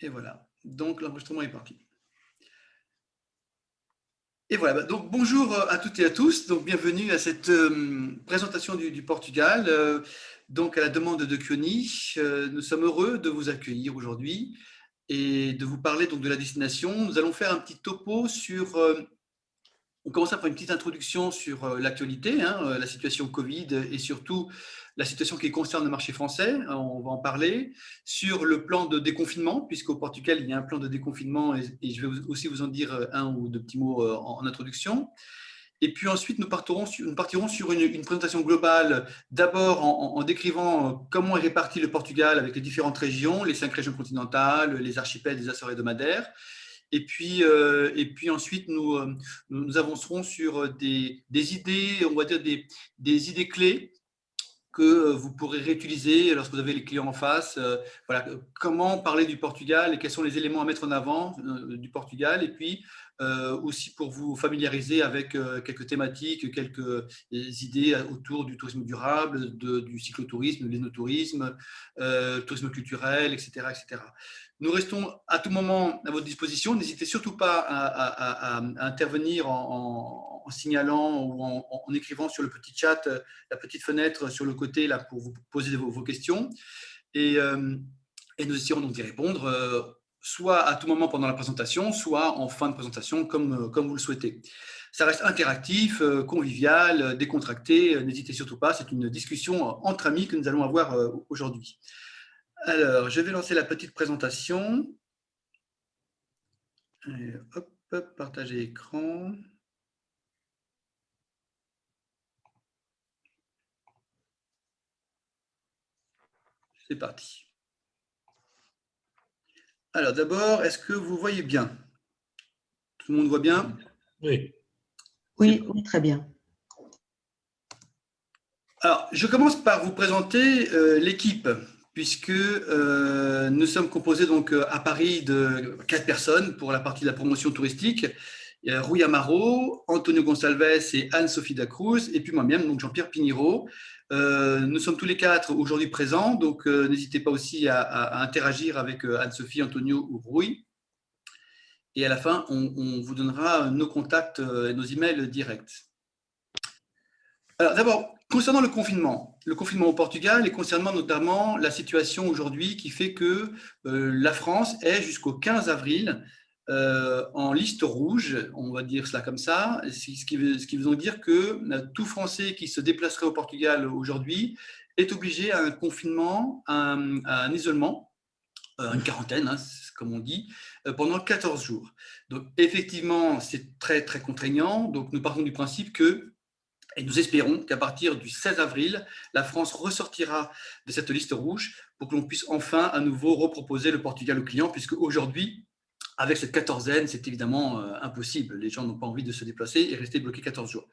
Et voilà, donc l'enregistrement est parti. Et voilà, donc bonjour à toutes et à tous, donc bienvenue à cette présentation du Portugal. Donc à la demande de Kioni, nous sommes heureux de vous accueillir aujourd'hui et de vous parler donc de la destination. Nous allons faire un petit topo sur on commence par une petite introduction sur l'actualité, la situation Covid et surtout la situation qui concerne le marché français. On va en parler. Sur le plan de déconfinement, puisqu'au Portugal, il y a un plan de déconfinement et je vais aussi vous en dire un ou deux petits mots en introduction. Et puis ensuite, nous partirons sur une présentation globale, d'abord en décrivant comment est réparti le Portugal avec les différentes régions, les 5 régions continentales, les archipels des Açores et de Madère. Et puis ensuite, nous avancerons sur des idées, on va dire des idées clés que vous pourrez réutiliser lorsque vous avez les clients en face. Voilà, comment parler du Portugal et quels sont les éléments à mettre en avant du Portugal. Et puis aussi pour vous familiariser avec quelques thématiques, quelques idées autour du tourisme durable, du cyclotourisme, de l'énotourisme, tourisme culturel, etc., etc. Nous restons à tout moment à votre disposition. N'hésitez surtout pas à intervenir en signalant ou en écrivant sur le petit chat, la petite fenêtre sur le côté là, pour vous poser vos questions. Et nous essaierons donc d'y répondre soit à tout moment pendant la présentation, soit en fin de présentation, comme vous le souhaitez. Ça reste interactif, convivial, décontracté. N'hésitez surtout pas, c'est une discussion entre amis que nous allons avoir aujourd'hui. Alors, je vais lancer la petite présentation. Et hop, partager écran. C'est parti. Alors, d'abord, est-ce que vous voyez bien? Tout le monde voit bien? Oui. Oui, oui, très bien. Alors, je commence par vous présenter l'équipe, puisque nous sommes composés donc à Paris de 4 personnes pour la partie de la promotion touristique. Il y a Rui Amaro, Antonio Gonçalves et Anne-Sophie Dacruz, et puis moi-même, donc Jean-Pierre Piniro. Nous sommes tous les 4 aujourd'hui présents, donc n'hésitez pas aussi à interagir avec Anne-Sophie, Antonio ou Rui. Et à la fin, on vous donnera nos contacts et nos emails directs. Alors d'abord, concernant le confinement au Portugal et concernant notamment la situation aujourd'hui qui fait que la France est jusqu'au 15 avril en liste rouge, on va dire cela comme ça, ce qui veut dire que tout Français qui se déplacerait au Portugal aujourd'hui est obligé à un confinement, à un isolement, une quarantaine, comme on dit, pendant 14 jours. Donc effectivement, c'est très très contraignant. Donc nous partons du principe que et nous espérons qu'à partir du 16 avril, la France ressortira de cette liste rouge pour que l'on puisse enfin à nouveau reproposer le Portugal aux clients, puisque aujourd'hui, avec cette quatorzaine, c'est évidemment impossible. Les gens n'ont pas envie de se déplacer et rester bloqués 14 jours.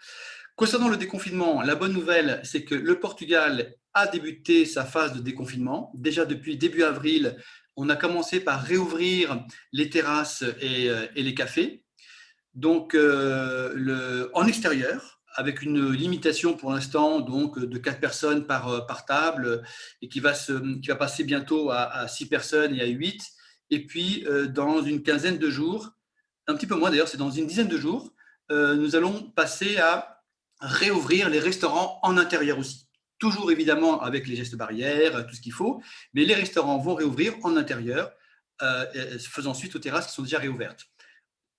Concernant le déconfinement, la bonne nouvelle, c'est que le Portugal a débuté sa phase de déconfinement. Déjà depuis début avril, on a commencé par réouvrir les terrasses et les cafés. Donc, en extérieur, avec une limitation pour l'instant donc de 4 personnes par table et qui va passer bientôt à 6 personnes et à 8. Et puis, dans une quinzaine de jours, un petit peu moins d'ailleurs, c'est dans une dizaine de jours, nous allons passer à réouvrir les restaurants en intérieur aussi. Toujours évidemment avec les gestes barrières, tout ce qu'il faut, mais les restaurants vont réouvrir en intérieur, faisant suite aux terrasses qui sont déjà réouvertes.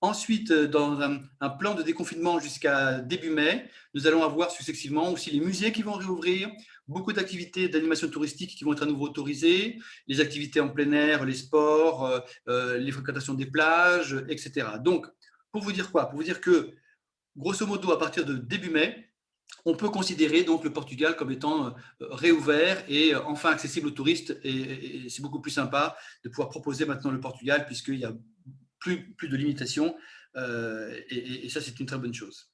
Ensuite, dans un plan de déconfinement jusqu'à début mai, nous allons avoir successivement aussi les musées qui vont réouvrir, beaucoup d'activités d'animation touristique qui vont être à nouveau autorisées, les activités en plein air, les sports, les fréquentations des plages, etc. Donc, pour vous dire quoi? Pour vous dire que, grosso modo, à partir de début mai, on peut considérer donc le Portugal comme étant réouvert et enfin accessible aux touristes. Et c'est beaucoup plus sympa de pouvoir proposer maintenant le Portugal puisqu'il y a plus de limitations et ça, c'est une très bonne chose.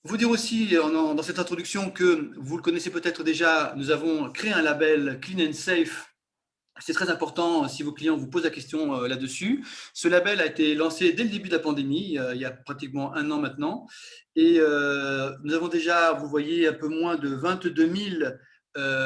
Vous dire aussi dans cette introduction que vous le connaissez peut-être déjà, nous avons créé un label Clean and Safe. C'est très important si vos clients vous posent la question là-dessus. Ce label a été lancé dès le début de la pandémie, il y a pratiquement 1 an maintenant. Et nous avons déjà, vous voyez, un peu moins de 22 000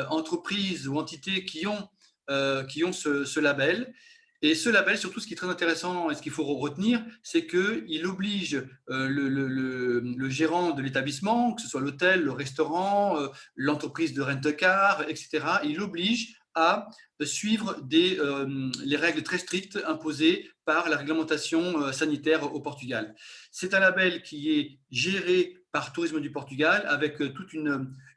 entreprises ou entités qui ont ce label. Et ce label, surtout, ce qui est très intéressant et ce qu'il faut retenir, c'est qu'il oblige le gérant de l'établissement, que ce soit l'hôtel, le restaurant, l'entreprise de rent-a-car, etc., il oblige à suivre les règles très strictes imposées par la réglementation sanitaire au Portugal. C'est un label qui est géré par Tourisme du Portugal avec tout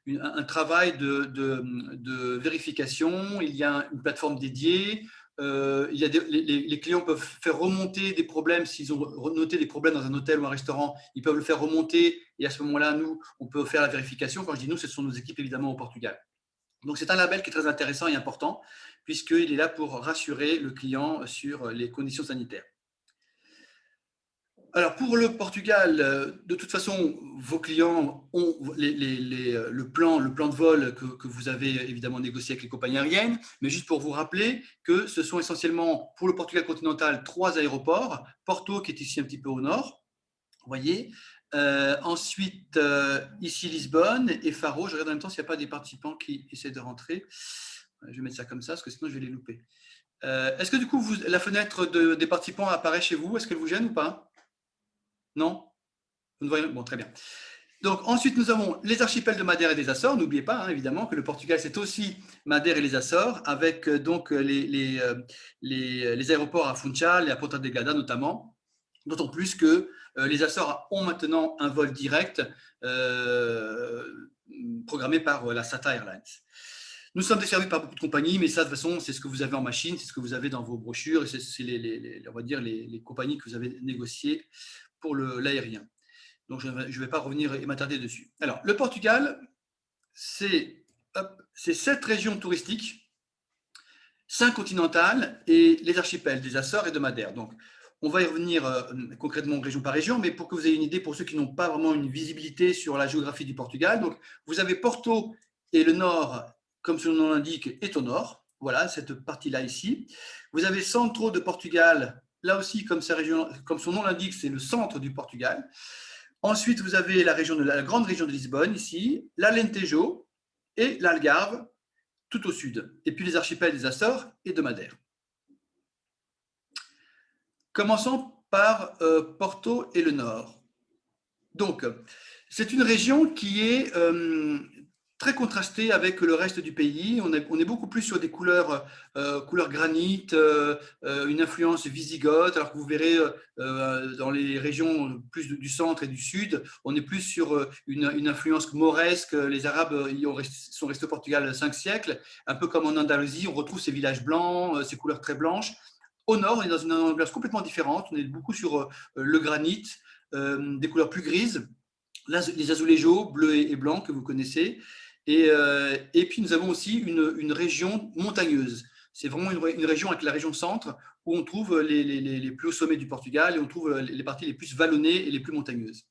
un travail de vérification. Il y a une plateforme dédiée. Les clients peuvent faire remonter des problèmes s'ils ont noté des problèmes dans un hôtel ou un restaurant. Ils peuvent le faire remonter et à ce moment-là, nous, on peut faire la vérification. Quand je dis nous, ce sont nos équipes évidemment au Portugal. Donc, c'est un label qui est très intéressant et important puisqu'il est là pour rassurer le client sur les conditions sanitaires. Alors, pour le Portugal, de toute façon, vos clients ont le plan de vol que vous avez évidemment négocié avec les compagnies aériennes, mais juste pour vous rappeler que ce sont essentiellement, pour le Portugal continental, 3 aéroports. Porto, qui est ici un petit peu au nord, vous voyez. Ensuite, ici Lisbonne et Faro. Je regarde en même temps s'il n'y a pas des participants qui essaient de rentrer. Je vais mettre ça comme ça, parce que sinon je vais les louper. Est-ce que du coup, la fenêtre des participants apparaît chez vous? Est-ce qu'elle vous gêne ou pas? Non? Vous ne voyez... Bon, très bien. Donc, ensuite, nous avons les archipels de Madère et des Açores. N'oubliez pas, hein, évidemment, que le Portugal, c'est aussi Madère et les Açores, avec donc les aéroports à Funchal et à Ponta Delgada notamment. D'autant plus que les Açores ont maintenant un vol direct programmé par la SATA Airlines. Nous sommes desservis par beaucoup de compagnies, mais ça, de toute façon, c'est ce que vous avez en machine, c'est ce que vous avez dans vos brochures, et c'est on va dire les compagnies que vous avez négociées pour l'aérien. Donc, je ne vais pas revenir et m'attarder dessus. Alors, le Portugal, c'est 7 régions touristiques, 5 continentales et les archipels des Açores et de Madère. Donc, on va y revenir concrètement région par région, mais pour que vous ayez une idée, pour ceux qui n'ont pas vraiment une visibilité sur la géographie du Portugal, donc vous avez Porto et le nord, comme son nom l'indique, est au nord. Voilà, cette partie-là ici. Vous avez Centro de Portugal, là aussi, comme son nom l'indique, c'est le centre du Portugal. Ensuite, vous avez la grande région de Lisbonne, ici, l'Alentejo et l'Algarve, tout au sud. Et puis les archipels des Açores et de Madère. Commençons par Porto et le nord. Donc, c'est une région qui est très contrastée avec le reste du pays. On est beaucoup plus sur des couleurs granit, une influence wisigothe, alors que vous verrez dans les régions plus du centre et du sud, on est plus sur une influence mauresque. Les Arabes sont restés au Portugal 5 siècles, un peu comme en Andalousie, on retrouve ces villages blancs, ces couleurs très blanches. Au nord, on est dans une ambiance complètement différente, on est beaucoup sur le granit, des couleurs plus grises, les azulejos bleus et blancs que vous connaissez. Et puis, nous avons aussi une région montagneuse. C'est vraiment une région avec la région centre où on trouve les plus hauts sommets du Portugal et on trouve les parties les plus vallonnées et les plus montagneuses.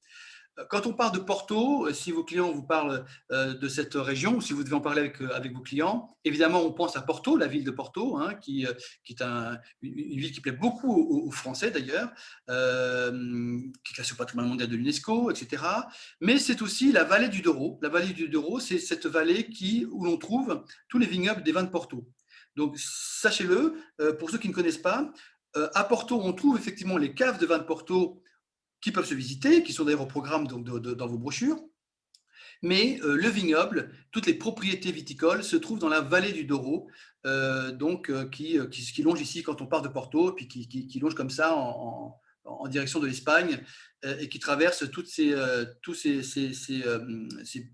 Quand on parle de Porto, si vos clients vous parlent de cette région, ou si vous devez en parler avec vos clients, évidemment, on pense à Porto, la ville de Porto, hein, qui est une ville qui plaît beaucoup aux Français d'ailleurs, qui est classée au patrimoine mondial de l'UNESCO, etc. Mais c'est aussi la vallée du Douro. La vallée du Douro, c'est cette vallée où l'on trouve tous les vignobles des vins de Porto. Donc, sachez-le, pour ceux qui ne connaissent pas, à Porto, on trouve effectivement les caves de vins de Porto qui peuvent se visiter, qui sont d'ailleurs au programme donc, dans vos brochures. Mais le vignoble, toutes les propriétés viticoles se trouvent dans la vallée du Douro, qui longe ici quand on part de Porto, puis qui longe comme ça en direction de l'Espagne, et qui traverse tous ces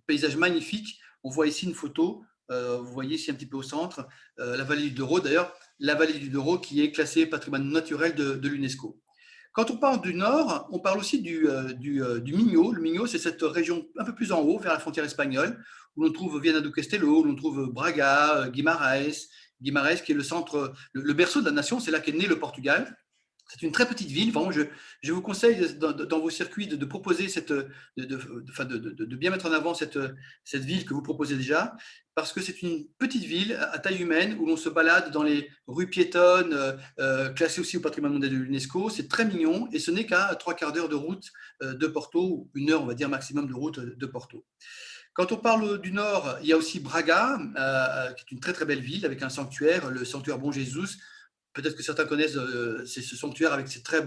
paysages magnifiques. On voit ici une photo, vous voyez ici un petit peu au centre, la vallée du Douro, d'ailleurs, la vallée du Douro qui est classée patrimoine naturel de l'UNESCO. Quand on parle du nord, on parle aussi du Minho. Le Minho, c'est cette région un peu plus en haut, vers la frontière espagnole, où l'on trouve Viana do Castelo, où l'on trouve Braga, Guimarães, qui est le centre, le berceau de la nation, c'est là qu'est né le Portugal. C'est une très petite ville. Vraiment, je vous conseille dans vos circuits de proposer de bien mettre en avant cette ville que vous proposez déjà, parce que c'est une petite ville à taille humaine où l'on se balade dans les rues piétonnes, classées aussi au patrimoine mondial de l'UNESCO. C'est très mignon et ce n'est qu'à 3/4 d'heure de route de Porto, 1 heure, on va dire, maximum de route de Porto. Quand on parle du nord, il y a aussi Braga, qui est une très très belle ville avec un sanctuaire, le sanctuaire Bon Jesus, peut-être que certains connaissent ce sanctuaire avec ce très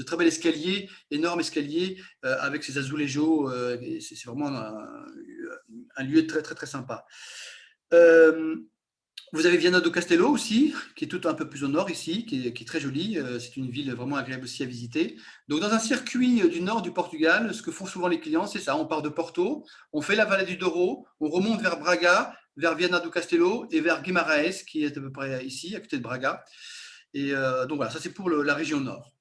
très bel escalier, énorme escalier avec ses azulejos. C'est vraiment un lieu très, très, très sympa. Vous avez Viana do Castelo aussi, qui est tout un peu plus au nord ici, qui est très jolie. C'est une ville vraiment agréable aussi à visiter. Donc, dans un circuit du nord du Portugal, ce que font souvent les clients, c'est ça. On part de Porto, on fait la vallée du Douro, on remonte vers Braga, vers Viana do Castelo et vers Guimarães, qui est à peu près ici, à côté de Braga. Et donc voilà, ça c'est pour la région nord.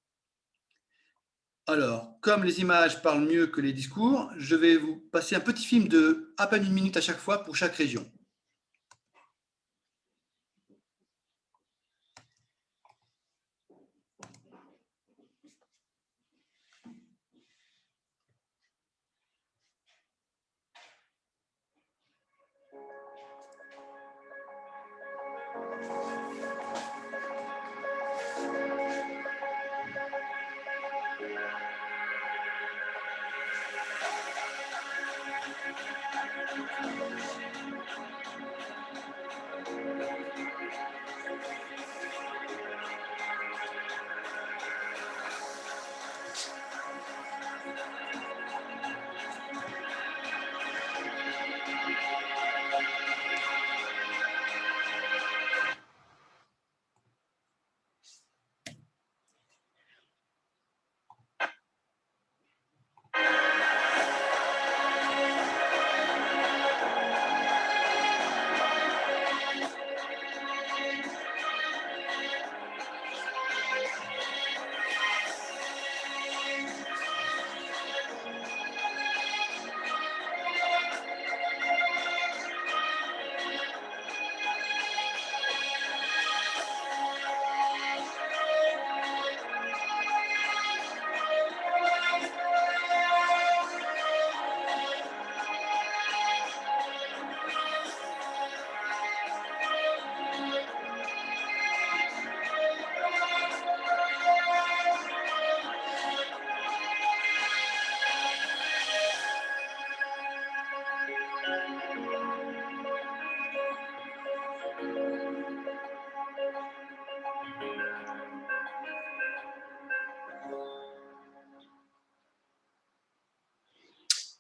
Alors, comme les images parlent mieux que les discours, je vais vous passer un petit film de à peine 1 minute à chaque fois pour chaque région.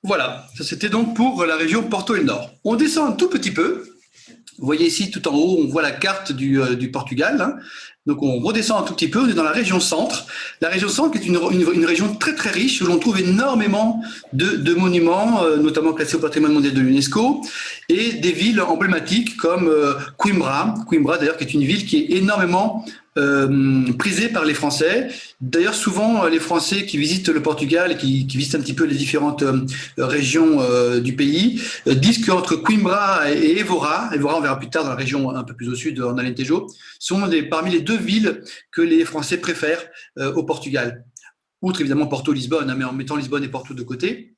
Voilà, ça c'était donc pour la région Porto et le Nord. On descend un tout petit peu. Vous voyez ici tout en haut, on voit la carte du Portugal. Hein. Donc on redescend un tout petit peu, on est dans la région centre. La région centre est une région très très riche où l'on trouve énormément de monuments, notamment classés au patrimoine mondial de l'UNESCO, et des villes emblématiques comme Coimbra. Coimbra d'ailleurs qui est une ville qui est énormément prisée par les Français. D'ailleurs, souvent, les Français qui visitent le Portugal et qui visitent un petit peu les différentes régions du pays disent qu'entre Coimbra et Évora, on verra plus tard dans la région un peu plus au sud, en Alentejo, sont parmi les deux villes que les Français préfèrent au Portugal. Outre évidemment Porto-Lisbonne, hein, mais en mettant Lisbonne et Porto de côté,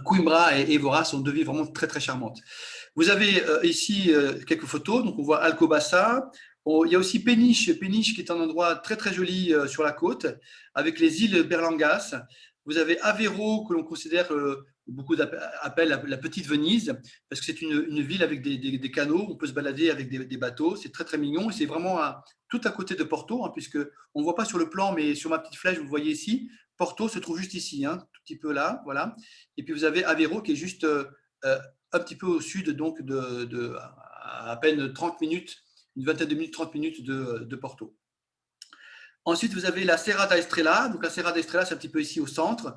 Coimbra et Évora sont deux villes vraiment très très charmantes. Vous avez ici quelques photos, donc on voit Alcobaça. Il y a aussi Peniche qui est un endroit très très joli sur la côte, avec les îles Berlangas. Vous avez Aveiro, que l'on considère, beaucoup appellent la petite Venise, parce que c'est une ville avec des canaux, on peut se balader avec des bateaux, c'est très très mignon, et c'est vraiment tout à côté de Porto, hein, puisque on ne voit pas sur le plan, mais sur ma petite flèche, vous voyez ici, Porto se trouve juste ici, hein, tout petit peu là, voilà. Et puis vous avez Aveiro qui est juste un petit peu au sud, donc à peine 30 minutes, une vingtaine de minutes, 30 minutes de Porto. Ensuite, vous avez la Serra da Estrela. Donc, la Serra da Estrela, c'est un petit peu ici au centre.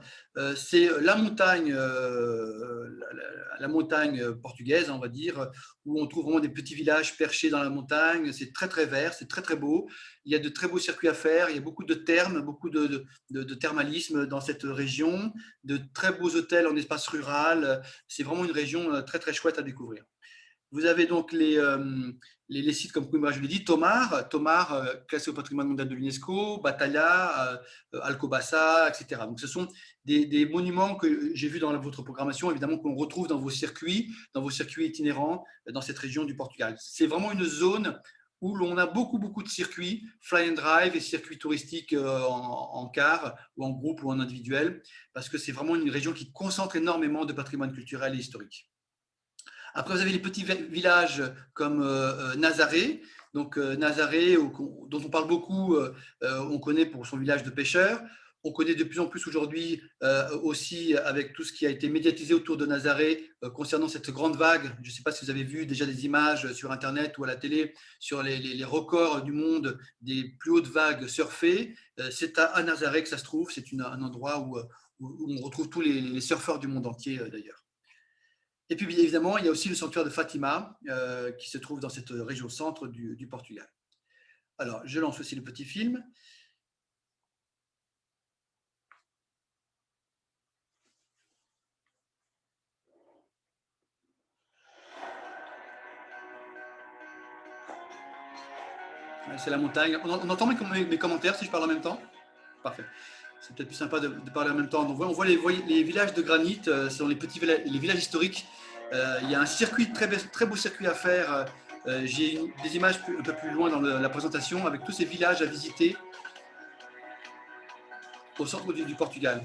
C'est la montagne, la montagne portugaise, on va dire, où on trouve vraiment des petits villages perchés dans la montagne. C'est très, très vert, c'est très, très beau. Il y a de très beaux circuits à faire. Il y a beaucoup de thermes, beaucoup de thermalisme dans cette région, de très beaux hôtels en espace rural. C'est vraiment une région très, très chouette à découvrir. Vous avez donc les sites comme Coimbra, je l'ai dit, Tomar, classé au patrimoine mondial de l'UNESCO, Batalha, Alcobaça, etc. Donc, ce sont des monuments que j'ai vus dans votre programmation, évidemment, qu'on retrouve dans vos circuits itinérants dans cette région du Portugal. C'est vraiment une zone où l'on a beaucoup, beaucoup de circuits, fly and drive et circuits touristiques en car ou en groupe ou en individuel, parce que c'est vraiment une région qui concentre énormément de patrimoine culturel et historique. Après, vous avez les petits villages comme Nazaré. Donc Nazaré, dont on parle beaucoup, on connaît pour son village de pêcheurs. On connaît de plus en plus aujourd'hui aussi avec tout ce qui a été médiatisé autour de Nazaré concernant cette grande vague. Je ne sais pas si vous avez vu déjà des images sur Internet ou à la télé sur les records du monde des plus hautes vagues surfées. C'est à Nazaré que ça se trouve. C'est un endroit où on retrouve tous les surfeurs du monde entier d'ailleurs. Et puis, bien évidemment, il y a aussi le sanctuaire de Fatima qui se trouve dans cette région centre du Portugal. Alors, je lance aussi le petit film. C'est la montagne. On entend mes commentaires si je parle en même temps? Parfait. C'est peut-être plus sympa de parler en même temps. Donc, on voit les villages de granit, ce sont les petits les villages historiques. Il y a un circuit, très beau circuit à faire. J'ai des images un peu plus loin dans la présentation avec tous ces villages à visiter au centre du Portugal.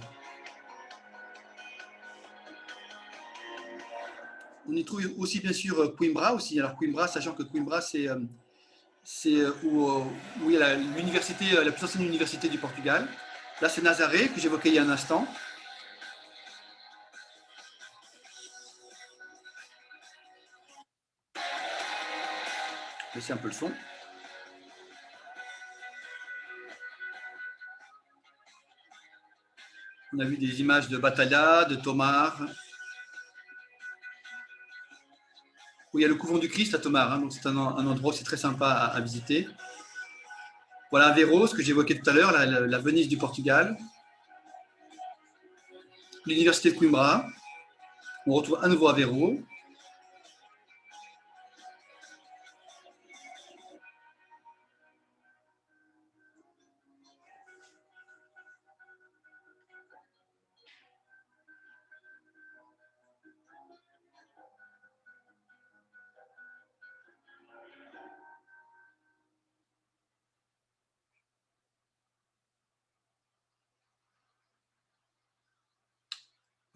On y trouve aussi bien sûr Coimbra aussi. Alors Coimbra, sachant que Coimbra c'est où il y a l'université, la plus ancienne université du Portugal. Là c'est Nazaré que j'évoquais il y a un instant. Laissez un peu le son. On a vu des images de Batalha, de Tomar, où il y a le couvent du Christ à Tomar, hein, donc c'est un endroit aussi très sympa à visiter. Voilà Aveiro, ce que j'évoquais tout à l'heure, la Venise du Portugal. L'université de Coimbra. On retrouve à nouveau Aveiro.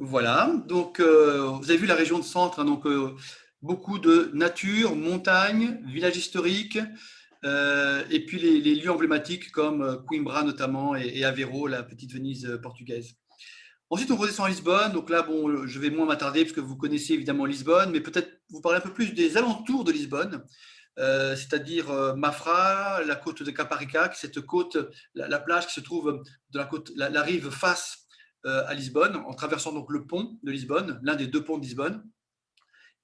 Voilà, donc vous avez vu la région de centre, hein, donc beaucoup de nature, montagne, village historique, et puis les lieux emblématiques comme Coimbra notamment et Aveiro, la petite Venise portugaise. Ensuite, on redescend à Lisbonne. Donc là, bon, je vais moins m'attarder parce que vous connaissez évidemment Lisbonne, mais peut-être vous parler un peu plus des alentours de Lisbonne, c'est-à-dire Mafra, la côte de Caparica, qui est cette côte, la plage qui se trouve de la côte, la rive face à Lisbonne, en traversant donc le pont de Lisbonne, l'un des deux ponts de Lisbonne.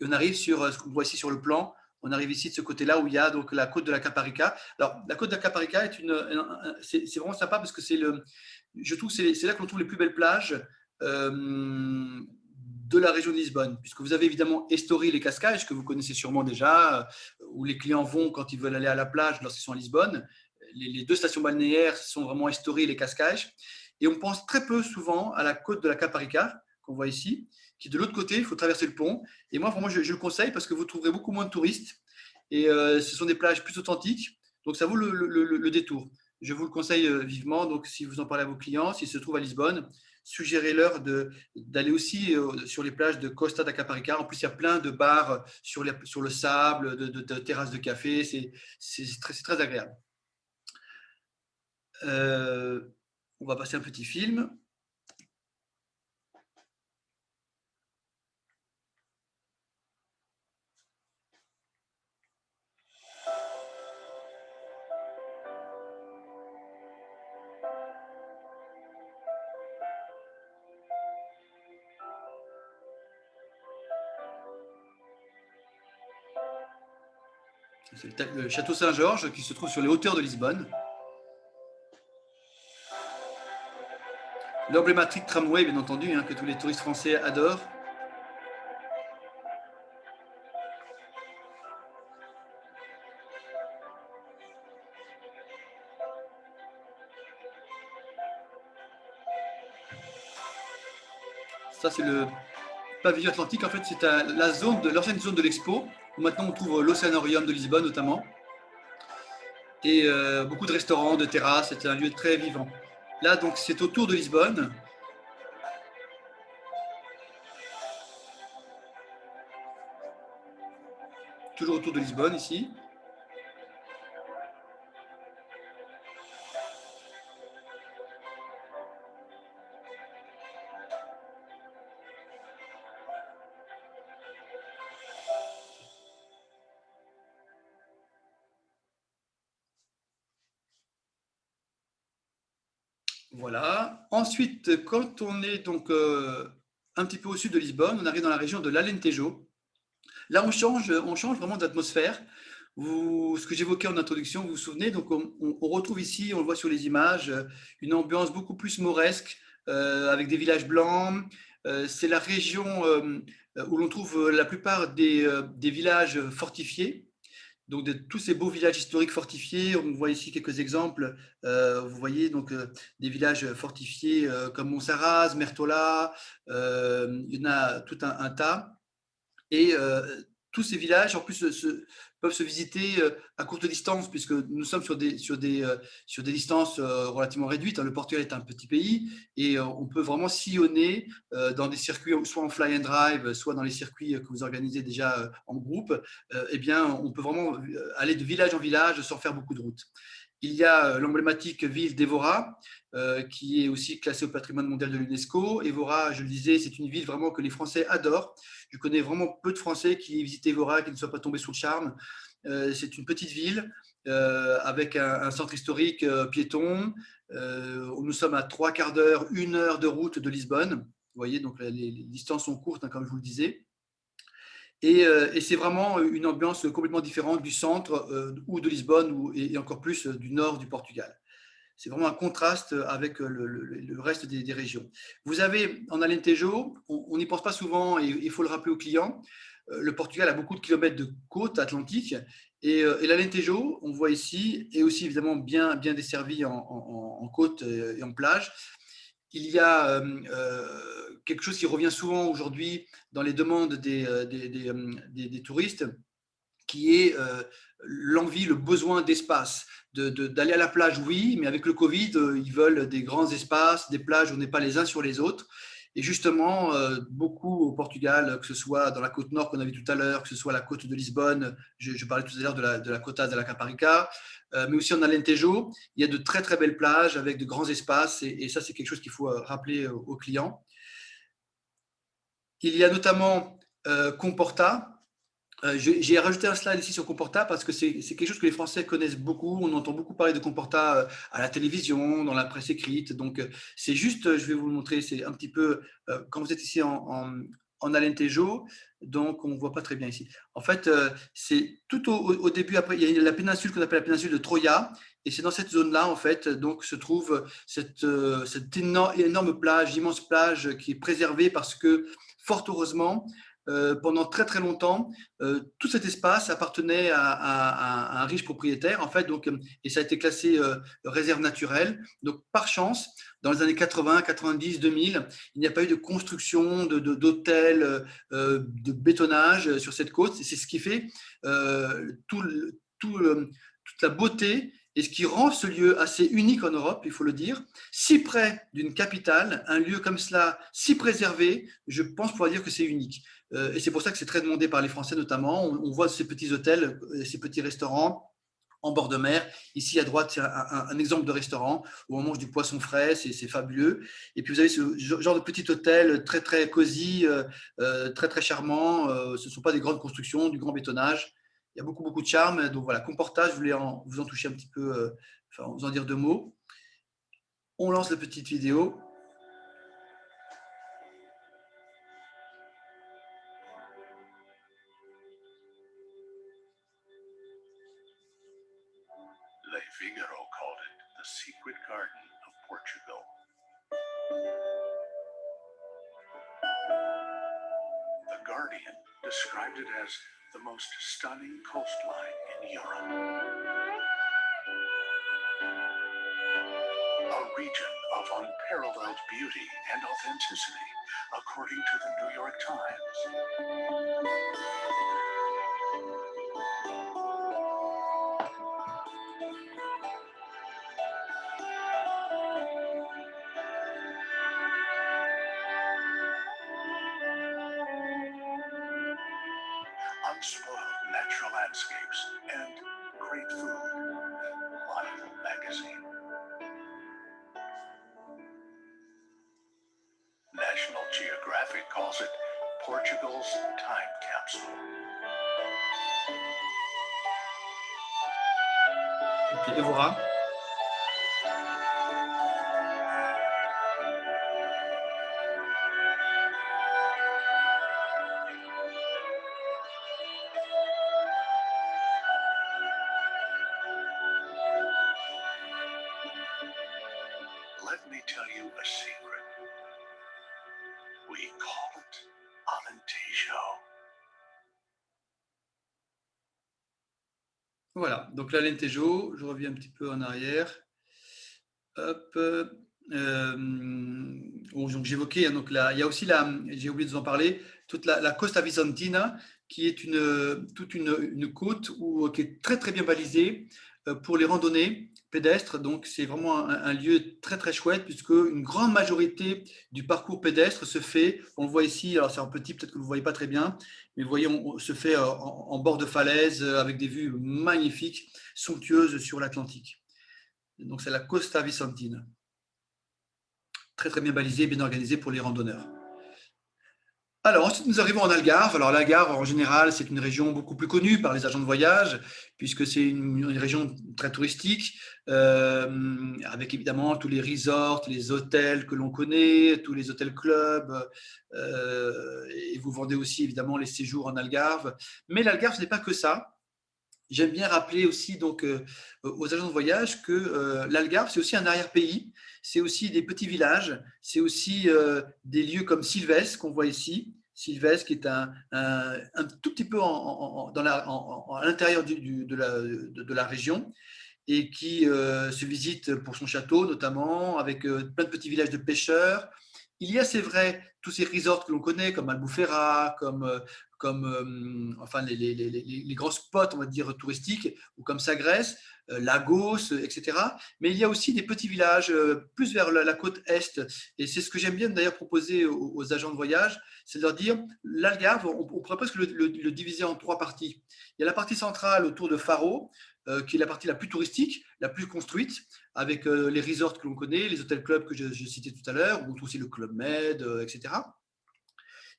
Et on arrive sur ce qu'on voit ici sur le plan. On arrive ici de ce côté-là où il y a donc la côte de la Caparica. Alors, la côte de la Caparica est c'est vraiment sympa parce que je trouve que c'est là qu'on trouve les plus belles plages de la région de Lisbonne, puisque vous avez évidemment Estoril et Cascais, que vous connaissez sûrement déjà, où les clients vont quand ils veulent aller à la plage lorsqu'ils sont à Lisbonne. Les deux stations balnéaires sont vraiment Estoril et Cascais. Et on pense très peu souvent à la côte de la Caparica, qu'on voit ici, qui est de l'autre côté, il faut traverser le pont. Et moi, vraiment, je le conseille parce que vous trouverez beaucoup moins de touristes. Et ce sont des plages plus authentiques. Donc, ça vaut le détour. Je vous le conseille vivement. Donc, si vous en parlez à vos clients, s'ils se trouvent à Lisbonne, suggérez-leur d'aller aussi sur les plages de Costa da Caparica. En plus, il y a plein de bars sur le sable, de terrasses de café. C'est très agréable. On va passer un petit film. C'est le château Saint-Georges qui se trouve sur les hauteurs de Lisbonne. L'emblématique tramway, bien entendu, hein, que tous les touristes français adorent. Ça, c'est le pavillon Atlantique. En fait, c'est l'ancienne zone de l'expo, où maintenant on trouve l'Océanarium de Lisbonne notamment. Et beaucoup de restaurants, de terrasses, c'est un lieu très vivant. Là, donc, c'est autour de Lisbonne. Toujours autour de Lisbonne, ici. Voilà. Ensuite, quand on est donc un petit peu au sud de Lisbonne, on arrive dans la région de l'Alentejo. Là, on change vraiment d'atmosphère. Ce que j'évoquais en introduction, vous vous souvenez, donc on retrouve ici, on le voit sur les images, une ambiance beaucoup plus mauresque, avec des villages blancs. C'est la région où l'on trouve la plupart des villages fortifiés. Donc, de tous ces beaux villages historiques fortifiés, on voit ici quelques exemples. Vous voyez donc des villages fortifiés comme Monsaraz, Mertola, il y en a tout un tas. Et tous ces villages, en plus, peuvent se visiter à courte distance, puisque nous sommes sur des distances relativement réduites. Le Portugal est un petit pays et on peut vraiment sillonner dans des circuits, soit en fly and drive, soit dans les circuits que vous organisez déjà en groupe. Eh bien, on peut vraiment aller de village en village sans faire beaucoup de route. Il y a l'emblématique ville d'Evora, qui est aussi classée au patrimoine mondial de l'UNESCO. Evora, je le disais, c'est une ville vraiment que les Français adorent. Je connais vraiment peu de Français qui aient visité Evora, qui ne soient pas tombés sous le charme. C'est une petite ville avec un centre historique piéton. Nous sommes à 3/4 d'heure, 1 heure de route de Lisbonne. Vous voyez, donc les distances sont courtes, hein, comme je vous le disais. Et c'est vraiment une ambiance complètement différente du centre ou de Lisbonne et encore plus du nord du Portugal. C'est vraiment un contraste avec le reste des régions. Vous avez en Alentejo, on n'y pense pas souvent et il faut le rappeler aux clients, le Portugal a beaucoup de kilomètres de côte atlantique et l'Alentejo, on voit ici, est aussi évidemment bien desservi en côte et en plage. Il y a quelque chose qui revient souvent aujourd'hui dans les demandes des touristes, qui est l'envie, le besoin d'espace, d'aller à la plage, oui, mais avec le Covid, ils veulent des grands espaces, des plages où on n'est pas les uns sur les autres. Et justement, beaucoup au Portugal, que ce soit dans la côte nord qu'on a vu tout à l'heure, que ce soit la côte de Lisbonne, je parlais tout à l'heure de la Costa de la Caparica, mais aussi en Alentejo, il y a de très très belles plages avec de grands espaces et ça c'est quelque chose qu'il faut rappeler aux clients. Il y a notamment Comporta. J'ai rajouté un slide ici sur Comporta parce que c'est quelque chose que les Français connaissent beaucoup. On entend beaucoup parler de Comporta à la télévision, dans la presse écrite. Donc, c'est juste, je vais vous le montrer, c'est un petit peu, quand vous êtes ici en Alentejo, donc on ne voit pas très bien ici. En fait, c'est tout au début, après, il y a la péninsule qu'on appelle la péninsule de Troia. Et c'est dans cette zone-là, en fait, donc se trouve cette énorme plage, immense plage qui est préservée parce que, fort heureusement, pendant très très longtemps, tout cet espace appartenait à un riche propriétaire, en fait, donc, et ça a été classé réserve naturelle. Donc, par chance, dans les années 80, 90, 2000, il n'y a pas eu de construction d'hôtels, de bétonnage sur cette côte. C'est ce qui fait toute la beauté et ce qui rend ce lieu assez unique en Europe, il faut le dire, si près d'une capitale, un lieu comme cela, si préservé, je pense pouvoir dire que c'est unique. Et c'est pour ça que c'est très demandé par les Français notamment. On voit ces petits hôtels, ces petits restaurants en bord de mer. Ici à droite, c'est un exemple de restaurant où on mange du poisson frais, c'est fabuleux. Et puis vous avez ce genre de petit hôtel très très cosy, très très charmant. Ce ne sont pas des grandes constructions, du grand bétonnage. Il y a beaucoup de charme. Donc voilà, Comporta, je voulais vous en toucher un petit peu, enfin vous en dire 2 mots. On lance la petite vidéo. Le Figaro called it the secret garden of Portugal. The Guardian described it as the most stunning coastline in Europe. A region of unparalleled beauty and authenticity, according to the New York Times. Unspoiled natural landscapes and great food. Life magazine. National Geographic calls it Portugal's time capsule. Et Evora. let me tell you a secret. We call it Alentejo. Voilà, donc l'Alentejo, je reviens un petit peu en arrière. Hop, donc j'évoquais, hein, donc il y a aussi j'ai oublié de vous en parler, toute la Costa Vicentina, qui est toute une côte qui est très très bien balisée pour les randonnées pédestres. Donc c'est vraiment un lieu très très chouette, puisque une grande majorité du parcours pédestre se fait, on le voit ici, alors c'est un petit, peut-être que vous ne voyez pas très bien, mais vous voyez, on se fait en bord de falaise avec des vues magnifiques, somptueuses sur l'Atlantique. Donc c'est la Costa Vicentina. Très très bien balisée, bien organisée pour les randonneurs. Alors ensuite nous arrivons en Algarve. Alors l'Algarve en général c'est une région beaucoup plus connue par les agents de voyage puisque c'est une région très touristique avec évidemment tous les resorts, les hôtels que l'on connaît, tous les hôtels clubs et vous vendez aussi évidemment les séjours en Algarve. Mais l'Algarve ce n'est pas que ça. J'aime bien rappeler aussi donc, aux agents de voyage que l'Algarve, c'est aussi un arrière-pays, c'est aussi des petits villages, c'est aussi des lieux comme Silves qu'on voit ici. Silves qui est un tout petit peu à l'intérieur de la région et qui se visite pour son château notamment, avec plein de petits villages de pêcheurs. Il y a, c'est vrai, tous ces resorts que l'on connaît, comme Albufeira, enfin les grands spots, on va dire, touristiques, ou comme Sagres, Lagos, etc. Mais il y a aussi des petits villages plus vers la côte est. Et c'est ce que j'aime bien d'ailleurs proposer aux agents de voyage, c'est de leur dire, l'Algarve, on pourrait presque le diviser en trois parties. Il y a la partie centrale autour de Faro, qui est la partie la plus touristique, la plus construite, avec les resorts que l'on connaît, les hôtels clubs que je citais tout à l'heure, ou aussi le Club Med, etc.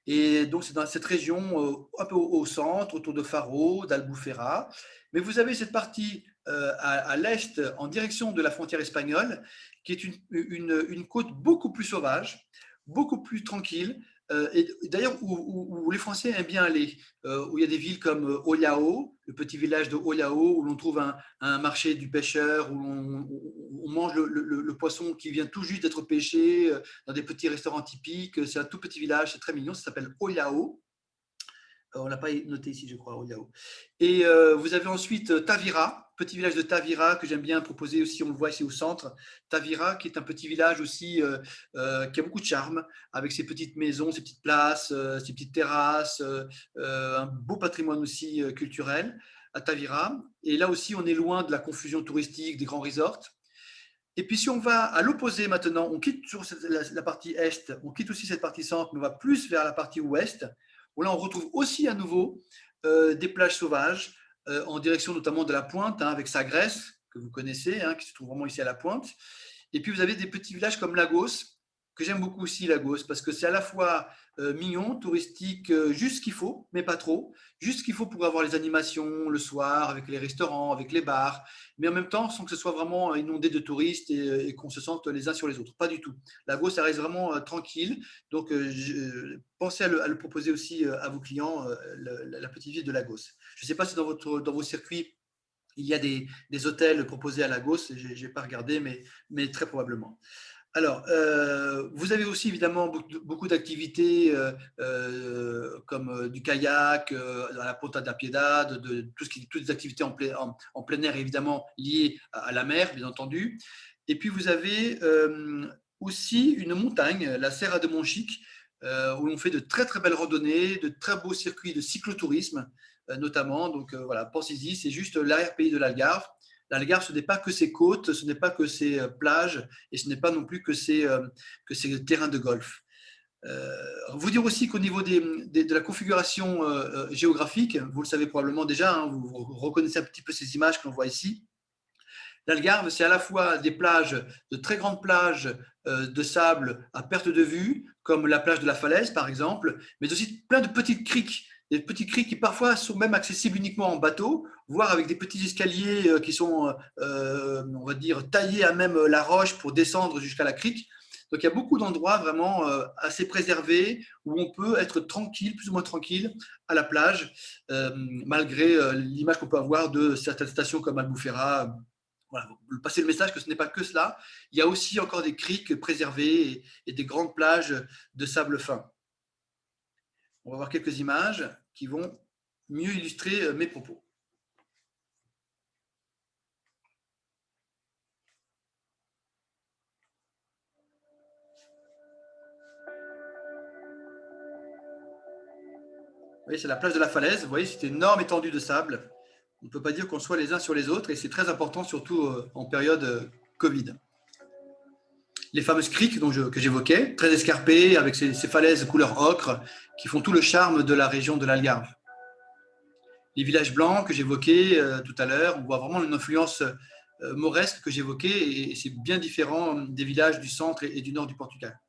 Et donc, c'est dans cette région un peu au centre, autour de Faro, d'Albufeira. Mais vous avez cette partie à l'est, en direction de la frontière espagnole, qui est une côte beaucoup plus sauvage, beaucoup plus tranquille, et d'ailleurs où les Français aiment bien aller, où il y a des villes comme Ollao, le petit village de Ollao, où l'on trouve un marché du pêcheur, où on mange le poisson qui vient tout juste d'être pêché, dans des petits restaurants typiques. C'est un tout petit village, c'est très mignon, ça s'appelle Ollao. On ne l'a pas noté ici, je crois, Ollao. Et vous avez ensuite Tavira, petit village de Tavira que j'aime bien proposer aussi, on le voit ici au centre. Tavira, qui est un petit village aussi qui a beaucoup de charme, avec ses petites maisons, ses petites places, ses petites terrasses, un beau patrimoine aussi culturel à Tavira. Et là aussi, on est loin de la confusion touristique des grands resorts. Et puis si on va à l'opposé maintenant, on quitte toujours la partie est, on quitte aussi cette partie centre, mais on va plus vers la partie ouest, où là on retrouve aussi à nouveau des plages sauvages, en direction notamment de la Pointe, avec Sagres, que vous connaissez, qui se trouve vraiment ici à la Pointe. Et puis vous avez des petits villages comme Lagos, que j'aime beaucoup aussi, Lagos, parce que c'est à la fois mignon, touristique, juste ce qu'il faut, mais pas trop, juste ce qu'il faut pour avoir les animations le soir, avec les restaurants, avec les bars, mais en même temps sans que ce soit vraiment inondé de touristes et qu'on se sente les uns sur les autres. Pas du tout. Lagos, ça reste vraiment tranquille, donc pensez à le proposer aussi à vos clients, la petite ville de Lagos. Je ne sais pas si dans vos circuits, il y a des hôtels proposés à Lagos, je n'ai pas regardé, mais très probablement. Alors, vous avez aussi évidemment beaucoup d'activités comme du kayak, à la Ponta da Piedade, toutes les activités en plein air évidemment liées à la mer, bien entendu. Et puis vous avez aussi une montagne, la Serra de Monchique, où l'on fait de très très belles randonnées, de très beaux circuits de cyclotourisme notamment. Donc voilà, pensez-y, c'est juste l'arrière-pays de l'Algarve. L'Algarve, ce n'est pas que ses côtes, ce n'est pas que ses plages, et ce n'est pas non plus que ses terrains de golf. Vous dire aussi qu'au niveau de la configuration géographique, vous le savez probablement déjà, vous reconnaissez un petit peu ces images que l'on voit ici. L'Algarve, c'est à la fois des plages, de très grandes plages de sable à perte de vue, comme la plage de la Falaise par exemple, mais aussi plein de petites criques, des petits criques qui parfois sont même accessibles uniquement en bateau, voire avec des petits escaliers qui sont, on va dire, taillés à même la roche pour descendre jusqu'à la crique. Donc il y a beaucoup d'endroits vraiment assez préservés où on peut être tranquille, plus ou moins tranquille, à la plage, malgré l'image qu'on peut avoir de certaines stations comme Albufeira voilà, passer le message que ce n'est pas que cela. Il y a aussi encore des criques préservées et des grandes plages de sable fin. On va voir quelques images qui vont mieux illustrer mes propos. Vous voyez, c'est la plage de la Falaise. Vous voyez, c'est une énorme étendue de sable. On ne peut pas dire qu'on soit les uns sur les autres et c'est très important, surtout en période Covid. Les fameuses criques que j'évoquais, très escarpées, avec ces falaises couleur ocre, qui font tout le charme de la région de l'Algarve. Les villages blancs que j'évoquais tout à l'heure, on voit vraiment une influence mauresque que j'évoquais, et c'est bien différent des villages du centre et du nord du Portugal.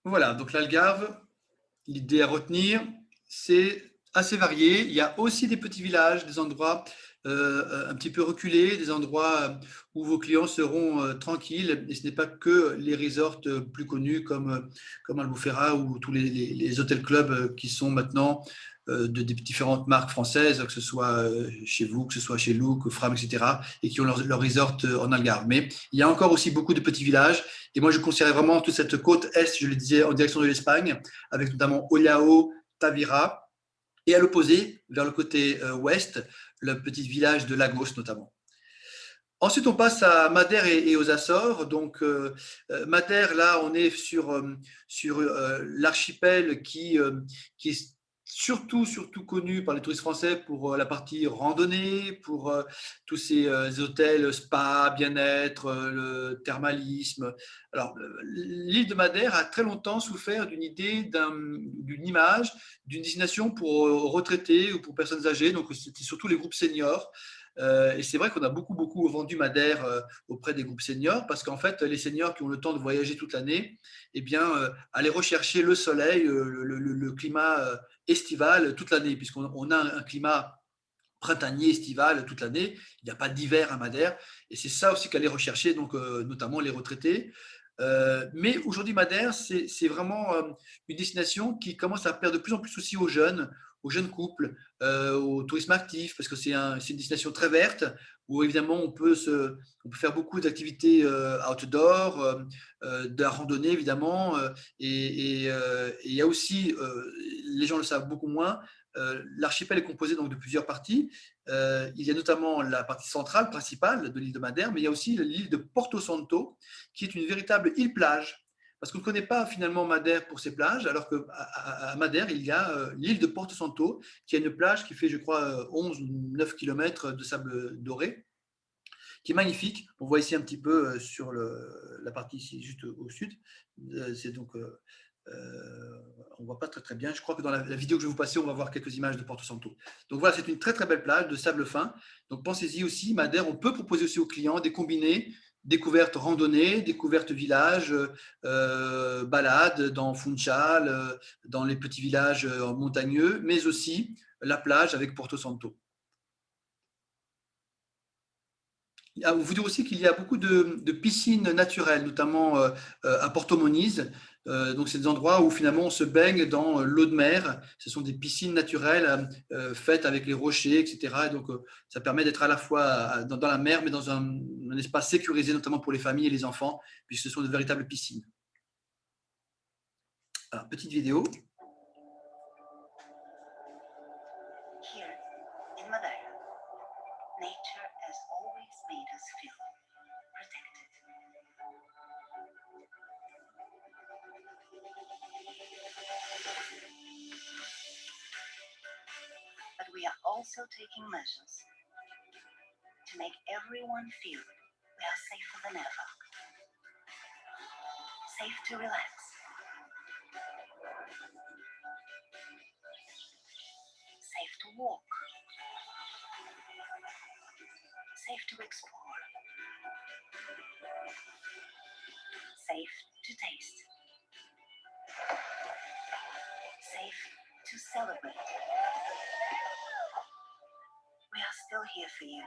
Voilà, donc l'Algarve, l'idée à retenir, c'est assez varié. Il y a aussi des petits villages, des endroits un petit peu reculés, des endroits où vos clients seront tranquilles. Et ce n'est pas que les resorts plus connus comme Albufeira ou tous les hôtels clubs qui sont maintenant de différentes marques françaises, que ce soit chez vous, que ce soit chez Louk, Fram, etc., et qui ont leur resort en Algarve. Mais il y a encore aussi beaucoup de petits villages. Et moi, je conseillerais vraiment toute cette côte est, je le disais, en direction de l'Espagne, avec notamment Olhão, Tavira, et à l'opposé, vers le côté ouest, le petit village de Lagos notamment. Ensuite, on passe à Madère et aux Açores. Donc, Madère, là, on est sur l'archipel qui est surtout connu par les touristes français pour la partie randonnée, pour tous ces hôtels spa, bien-être, le thermalisme. Alors, l'île de Madère a très longtemps souffert d'une idée, d'une image, d'une destination pour retraités ou pour personnes âgées. Donc, c'était surtout les groupes seniors. Et c'est vrai qu'on a beaucoup vendu Madère auprès des groupes seniors parce qu'en fait, les seniors qui ont le temps de voyager toute l'année, eh bien, aller rechercher le soleil, le climat estival toute l'année, puisqu'on a un climat printanier, estival toute l'année. Il n'y a pas d'hiver à Madère. Et c'est ça aussi qu'aller rechercher, donc, notamment les retraités. Mais aujourd'hui, Madère, c'est vraiment une destination qui commence à plaire de plus en plus aussi aux jeunes couples, au tourisme actif, parce que c'est une destination très verte, où évidemment on peut faire beaucoup d'activités outdoor, de la randonnée évidemment, et il y a aussi, les gens le savent beaucoup moins, l'archipel est composé donc de plusieurs parties. Il y a notamment la partie centrale, principale de l'île de Madère, mais il y a aussi l'île de Porto Santo, qui est une véritable île-plage. Parce qu'on ne connaît pas finalement Madère pour ses plages, alors qu'à Madère, il y a l'île de Porto Santo, qui a une plage qui fait, je crois, 11 ou 9 km de sable doré, qui est magnifique. On voit ici un petit peu sur la partie ici, juste au sud. C'est donc, on ne voit pas très bien. Je crois que dans la vidéo que je vais vous passer, on va voir quelques images de Porto Santo. Donc voilà, c'est une très belle plage de sable fin. Donc pensez-y aussi, Madère, on peut proposer aussi aux clients des combinés, découverte randonnée, découverte village, balade dans Funchal, dans les petits villages montagneux, mais aussi la plage avec Porto Santo. Vous dire aussi qu'il y a beaucoup de piscines naturelles, notamment à Porto Moniz. Donc, c'est des endroits où finalement on se baigne dans l'eau de mer. Ce sont des piscines naturelles faites avec les rochers, etc. Et donc, ça permet d'être à la fois dans la mer, mais dans un espace sécurisé, notamment pour les familles et les enfants, puisque ce sont de véritables piscines. Alors, petite vidéo. also taking measures to make everyone feel we are safer than ever. Safe to relax. Safe to walk. Safe to explore. Safe to taste. Safe to celebrate. We are still here for you.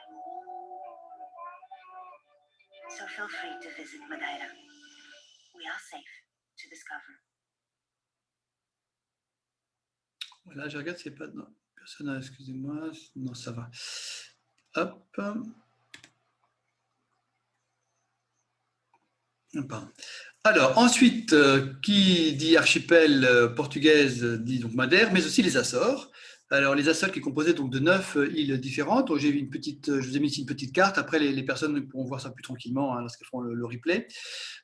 So feel free to visit Madeira. We are safe to discover. Voilà, je regarde, c'est pas. Non, personne, excusez-moi. Non, ça va. Hop. Pardon. Alors, ensuite, qui dit archipel portugaise dit donc Madère, mais aussi les Açores. Alors, les Açores qui est composé donc de 9 îles différentes. Donc, j'ai une petite, je vous ai mis ici une petite carte. Après, les personnes pourront voir ça plus tranquillement hein, lorsqu'elles feront le replay.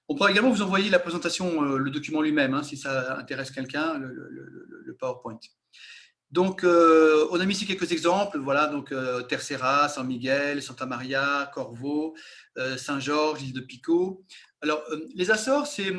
On pourra également vous envoyer la présentation, le document lui-même, hein, si ça intéresse quelqu'un, le PowerPoint. Donc, on a mis ici quelques exemples. Voilà, donc Terceira, San Miguel, Santa Maria, Corvo, Saint-Georges, l'île de Pico. Alors, les Açores, c'est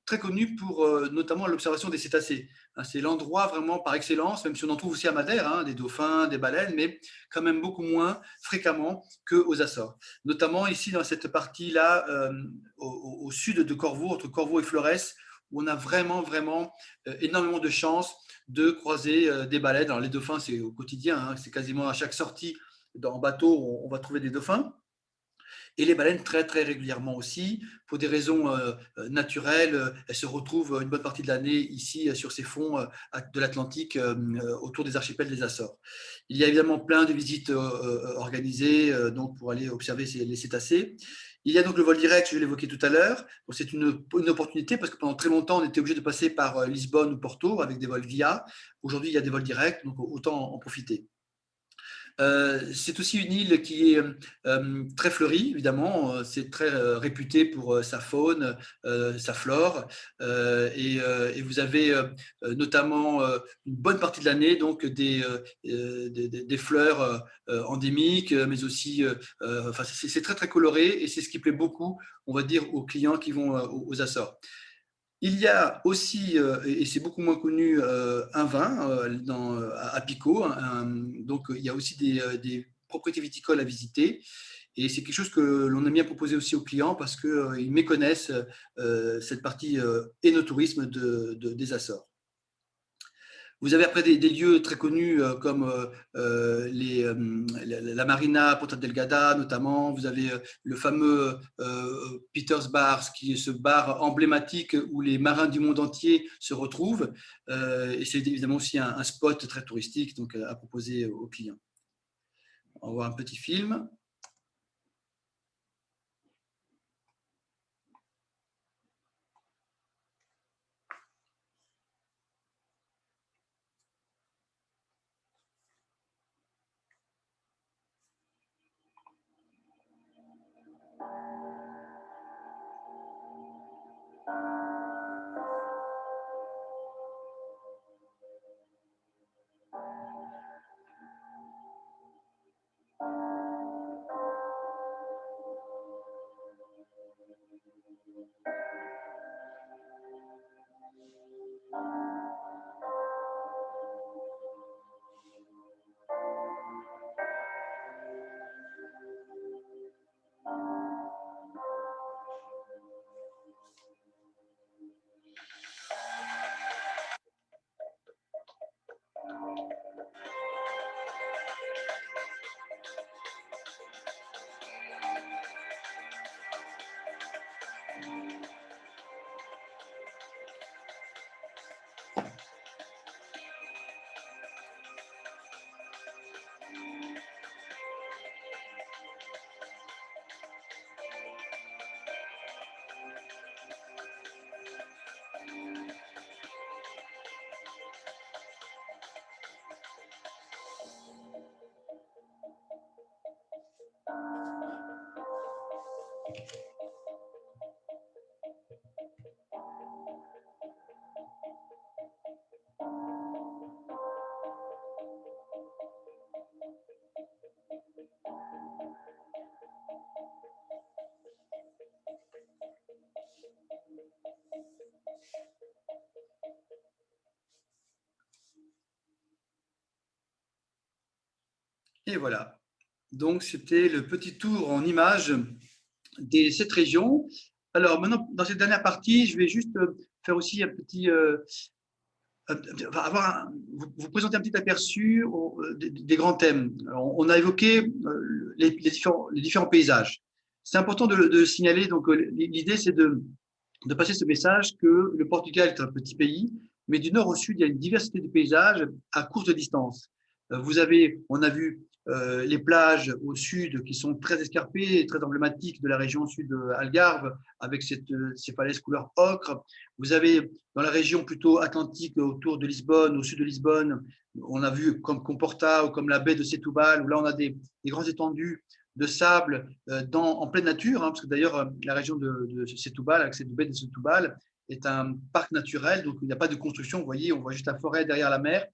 très connu pour notamment l'observation des cétacés. Hein, c'est l'endroit vraiment par excellence, même si on en trouve aussi à Madère, hein, des dauphins, des baleines, mais quand même beaucoup moins fréquemment qu'aux Açores. Notamment ici, dans cette partie-là, au sud de Corvo, entre Corvo et Flores, où on a vraiment énormément de chance de croiser des baleines. Alors, les dauphins, c'est au quotidien, hein, c'est quasiment à chaque sortie en bateau, on va trouver des dauphins. Et les baleines très régulièrement aussi, pour des raisons naturelles, elles se retrouvent une bonne partie de l'année ici sur ces fonds de l'Atlantique autour des archipels des Açores. Il y a évidemment plein de visites organisées donc pour aller observer les cétacés. Il y a donc le vol direct, je l'évoquais tout à l'heure. C'est une opportunité parce que pendant très longtemps, on était obligé de passer par Lisbonne ou Porto avec des vols via. Aujourd'hui, il y a des vols directs, donc autant en profiter. C'est aussi une île qui est très fleurie, évidemment. C'est très réputé pour sa faune, sa flore. Et vous avez notamment une bonne partie de l'année donc des fleurs endémiques, mais aussi, enfin, c'est très coloré et c'est ce qui plaît beaucoup, on va dire, aux clients qui vont aux Açores. Il y a aussi, et c'est beaucoup moins connu, un vin à Pico. Donc, il y a aussi des propriétés viticoles à visiter. Et c'est quelque chose que l'on aime bien proposer aussi aux clients parce qu'ils méconnaissent cette partie énotourisme des Açores. Vous avez après des lieux très connus comme la Marina Ponta Delgada notamment. Vous avez le fameux Peter's Bar, qui est ce bar emblématique où les marins du monde entier se retrouvent. Et c'est évidemment aussi un spot très touristique donc, à proposer aux clients. On va voir un petit film. Et voilà. Donc, c'était le petit tour en images de cette région. Alors, maintenant, dans cette dernière partie, je vais juste faire aussi un petit, vous présenter un petit aperçu des grands thèmes. Alors, on a évoqué les différents paysages. C'est important de signaler, donc l'idée c'est de passer ce message que le Portugal est un petit pays, mais du nord au sud, il y a une diversité de paysages à courte distance. On a vu les plages au sud qui sont très escarpées et très emblématiques de la région sud de Algarve, avec ces falaises couleur ocre. Vous avez dans la région plutôt atlantique autour de Lisbonne, au sud de Lisbonne, on a vu comme Comporta ou comme la baie de Setúbal, où là on a des grandes étendues de sable en pleine nature, parce que d'ailleurs la région de Setúbal, avec cette baie de Setúbal, est un parc naturel, donc il n'y a pas de construction. Vous voyez, on voit juste la forêt derrière la mer.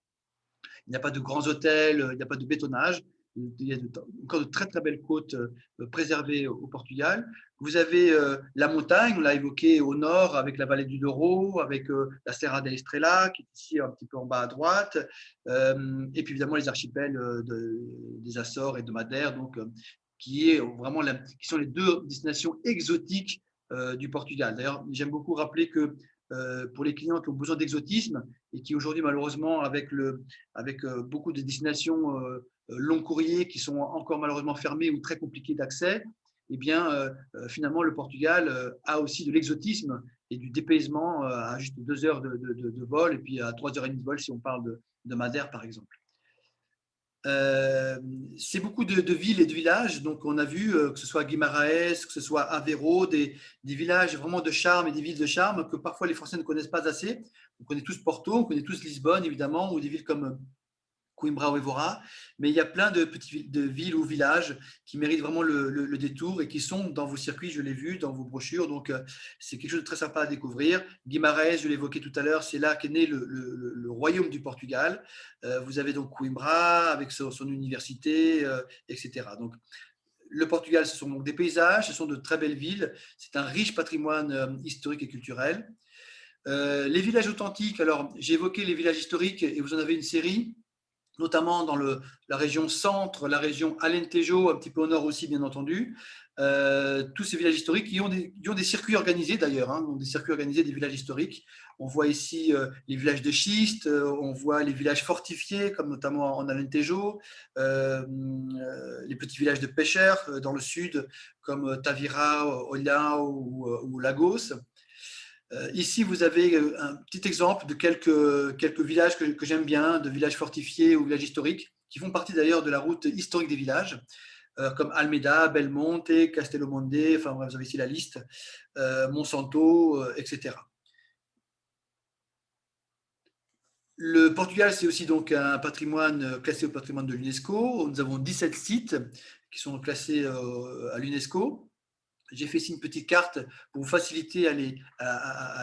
Il n'y a pas de grands hôtels, il n'y a pas de bétonnage. Il y a encore de très très belles côtes préservées au Portugal. Vous avez la montagne, on l'a évoqué au nord avec la vallée du Douro, avec la Serra da Estrela qui est ici un petit peu en bas à droite, et puis évidemment les archipels des Açores et de Madère, donc qui sont les deux destinations exotiques du Portugal. D'ailleurs, j'aime beaucoup rappeler que pour les clients qui ont besoin d'exotisme et qui aujourd'hui malheureusement avec beaucoup de destinations long courrier qui sont encore malheureusement fermées ou très compliquées d'accès, eh bien finalement le Portugal a aussi de l'exotisme et du dépaysement à juste 2 heures de vol et puis à 3h30 de vol si on parle de Madère par exemple. C'est beaucoup de villes et de villages. Donc, on a vu que ce soit Guimarães, que ce soit Aveiro, des villages vraiment de charme et des villes de charme que parfois les Français ne connaissent pas assez. On connaît tous Porto, on connaît tous Lisbonne, évidemment, ou des villes comme Coimbra ou Évora, mais il y a plein de petites villes ou villages qui méritent vraiment le détour et qui sont dans vos circuits, je l'ai vu, dans vos brochures. Donc, c'est quelque chose de très sympa à découvrir. Guimarães, je l'évoquais tout à l'heure, c'est là qu'est né le royaume du Portugal. Vous avez donc Coimbra avec son université, etc. Donc, le Portugal, ce sont donc des paysages, ce sont de très belles villes. C'est un riche patrimoine historique et culturel. Les villages authentiques, alors j'ai évoqué les villages historiques et vous en avez une série, notamment dans la région centre, la région Alentejo, un petit peu au nord aussi, bien entendu. Tous ces villages historiques qui ont des circuits organisés d'ailleurs, des circuits organisés des villages historiques. On voit ici les villages de schiste, on voit les villages fortifiés, comme notamment en Alentejo, les petits villages de pêcheurs dans le sud, comme Tavira, Olhão ou Lagos. Ici, vous avez un petit exemple de quelques villages que j'aime bien, de villages fortifiés ou villages historiques, qui font partie d'ailleurs de la route historique des villages, comme Almeida, Belmonte, Castelo Monde, enfin bref, vous avez ici la liste, Monsanto, etc. Le Portugal, c'est aussi donc un patrimoine classé au patrimoine de l'UNESCO. Nous avons 17 sites qui sont classés à l'UNESCO. J'ai fait ici une petite carte pour vous faciliter à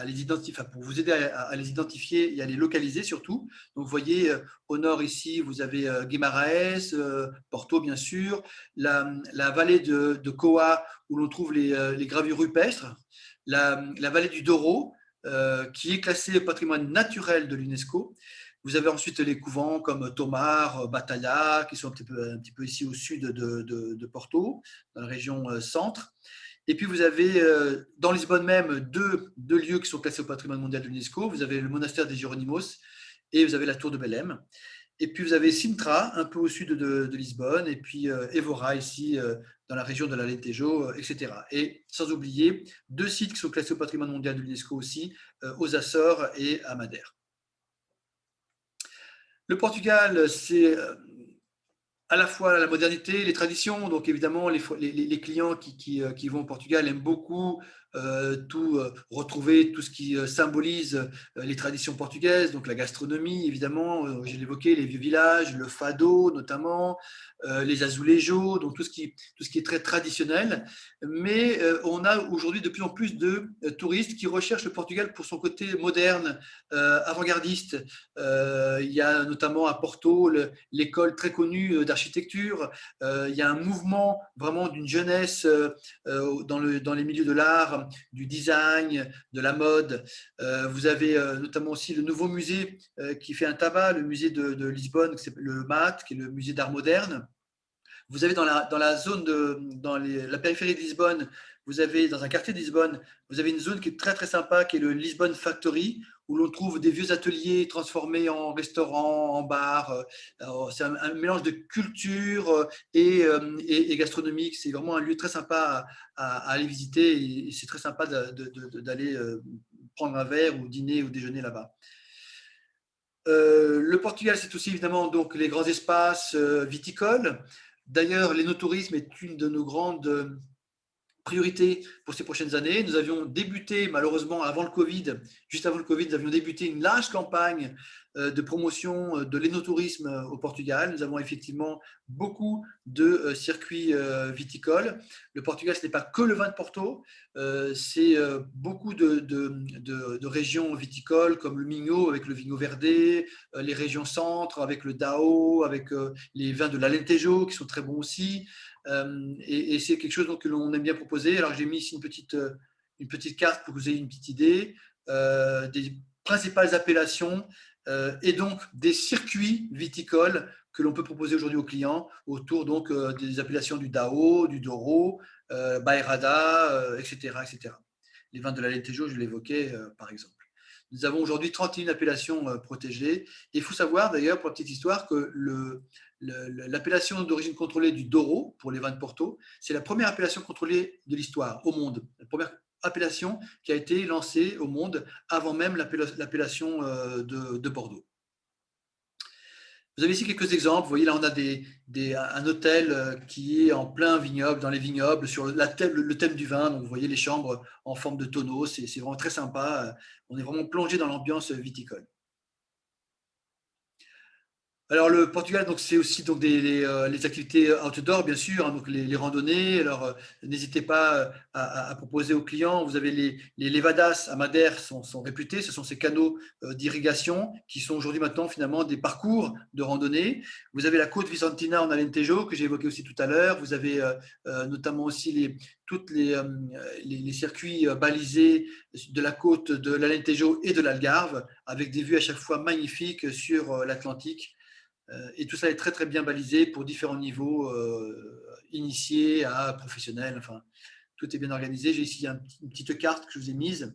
les identifier, enfin pour vous aider à les identifier et à les localiser surtout. Donc, vous voyez, au nord ici, vous avez Guimarães, Porto bien sûr, la vallée de Coa où l'on trouve les gravures rupestres, la vallée du Douro qui est classée patrimoine naturel de l'UNESCO. Vous avez ensuite les couvents comme Tomar, Batalha, qui sont un petit peu ici au sud de Porto, dans la région centre. Et puis, vous avez dans Lisbonne même deux lieux qui sont classés au patrimoine mondial de l'UNESCO. Vous avez le monastère des Jeronimos et vous avez la tour de Belém. Et puis, vous avez Sintra, un peu au sud de Lisbonne, et puis Évora, ici, dans la région de l'Alentejo, etc. Et sans oublier 2 sites qui sont classés au patrimoine mondial de l'UNESCO aussi, aux Açores et à Madère. Le Portugal, c'est à la fois la modernité, les traditions. Donc évidemment, les clients qui vont au Portugal aiment beaucoup retrouver tout ce qui symbolise les traditions portugaises, donc la gastronomie évidemment, j'ai évoqué les vieux villages, le fado notamment, les azulejos, donc tout ce qui est très traditionnel. Mais on a aujourd'hui de plus en plus de touristes qui recherchent le Portugal pour son côté moderne, avant-gardiste. Il y a notamment à Porto l'école très connue d'architecture. Il y a un mouvement vraiment d'une jeunesse dans les milieux de l'art, du design, de la mode. Vous avez notamment aussi le nouveau musée qui fait un tabac, le musée de Lisbonne, le MAT, qui est le musée d'art moderne. Vous avez dans la zone la périphérie de Lisbonne, vous avez dans un quartier de Lisbonne, vous avez une zone qui est très très sympa, qui est le Lisbonne Factory, où l'on trouve des vieux ateliers transformés en restaurants, en bars. C'est un mélange de culture et gastronomique. C'est vraiment un lieu très sympa à aller visiter et c'est très sympa d'aller prendre un verre ou dîner ou déjeuner là-bas. Le Portugal, c'est aussi évidemment donc les grands espaces viticoles. D'ailleurs, l'énotourisme est une de nos grandes priorités pour ces prochaines années. Nous avions débuté, malheureusement, juste avant le Covid, nous avions débuté une large campagne de promotion de l'énotourisme au Portugal. Nous avons effectivement beaucoup de circuits viticoles. Le Portugal, ce n'est pas que le vin de Porto, c'est beaucoup de régions viticoles comme le Minho avec le Vinho Verde, les régions centres avec le Dao, avec les vins de l'Alentejo qui sont très bons aussi. Et c'est quelque chose donc, que l'on aime bien proposer. Alors j'ai mis ici une petite carte pour que vous ayez une petite idée des principales appellations et donc des circuits viticoles que l'on peut proposer aujourd'hui aux clients autour donc des appellations du Dao, du Douro, Bairrada, etc., etc. Les vins de l'Alentejo, je l'évoquais par exemple. Nous avons aujourd'hui 31 appellations protégées. Et il faut savoir d'ailleurs, pour la petite histoire, que l'appellation d'origine contrôlée du Douro, pour les vins de Porto, c'est la première appellation contrôlée de l'histoire au monde. La première appellation qui a été lancée au monde avant même l'appellation de Bordeaux. Vous avez ici quelques exemples. Vous voyez, là, on a un hôtel qui est en plein vignoble, dans les vignobles, sur le thème du vin. Donc, vous voyez les chambres en forme de tonneau. C'est vraiment très sympa. On est vraiment plongé dans l'ambiance viticole. Alors le Portugal, donc c'est aussi donc les activités outdoor bien sûr, hein, donc les randonnées. Alors n'hésitez pas à proposer aux clients. Vous avez les levadas à Madère sont réputés. Ce sont ces canaux d'irrigation qui sont aujourd'hui maintenant finalement des parcours de randonnée. Vous avez la côte Vicentina en Alentejo que j'ai évoqué aussi tout à l'heure. Vous avez notamment aussi tous les circuits balisés de la côte de l'Alentejo et de l'Algarve avec des vues à chaque fois magnifiques sur l'Atlantique. Et tout ça est très très bien balisé pour différents niveaux, initiés à professionnels. Enfin, tout est bien organisé. J'ai ici une petite carte que je vous ai mise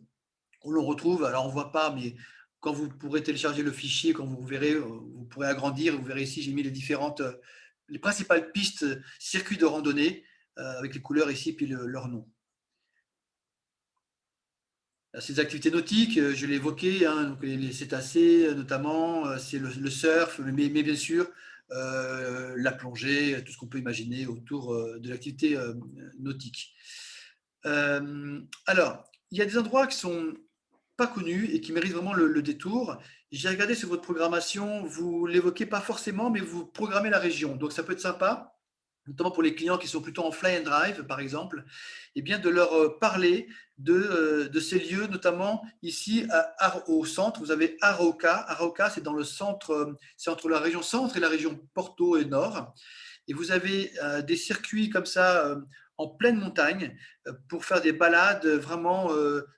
où l'on retrouve. Alors on ne voit pas, mais quand vous pourrez télécharger le fichier, quand vous verrez, vous pourrez agrandir. Vous verrez ici, j'ai mis les principales pistes, circuits de randonnée avec les couleurs ici puis leur nom. Ces activités nautiques, je l'ai évoqué, hein, donc les cétacés notamment, c'est le surf, mais bien sûr la plongée, tout ce qu'on peut imaginer autour de l'activité nautique. Alors, il y a des endroits qui sont pas connus et qui méritent vraiment le détour. J'ai regardé sur votre programmation, vous l'évoquez pas forcément, mais vous programmez la région, donc ça peut être sympa, notamment pour les clients qui sont plutôt en fly and drive, par exemple, et bien de leur parler de ces lieux, notamment ici au centre. Vous avez Arauca. Arauca, c'est dans le centre, c'est entre la région centre et la région Porto et Nord. Et vous avez des circuits comme ça en pleine montagne pour faire des balades vraiment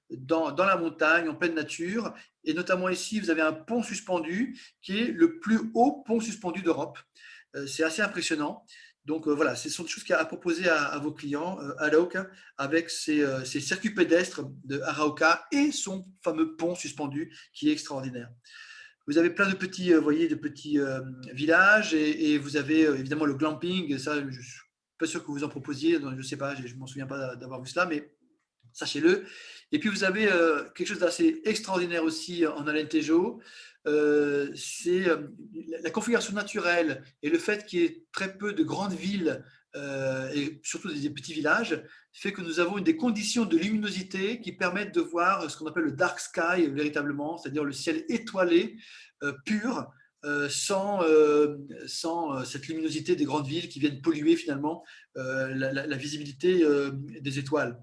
dans la montagne, en pleine nature. Et notamment ici, vous avez un pont suspendu qui est le plus haut pont suspendu d'Europe. C'est assez impressionnant. Donc voilà, ce sont des choses à proposer à vos clients, Arauca, avec ces circuits pédestres de Arauca et son fameux pont suspendu qui est extraordinaire. Vous avez plein de petits, villages et vous avez évidemment le glamping. Ça, je ne suis pas sûr que vous en proposiez, donc je ne sais pas, je ne m'en souviens pas d'avoir vu cela, mais sachez-le. Et puis vous avez quelque chose d'assez extraordinaire aussi en Alentejo. C'est la configuration naturelle et le fait qu'il y ait très peu de grandes villes et surtout des petits villages fait que nous avons des conditions de luminosité qui permettent de voir ce qu'on appelle le dark sky véritablement, c'est-à-dire le ciel étoilé pur sans cette luminosité des grandes villes qui viennent polluer finalement la visibilité des étoiles.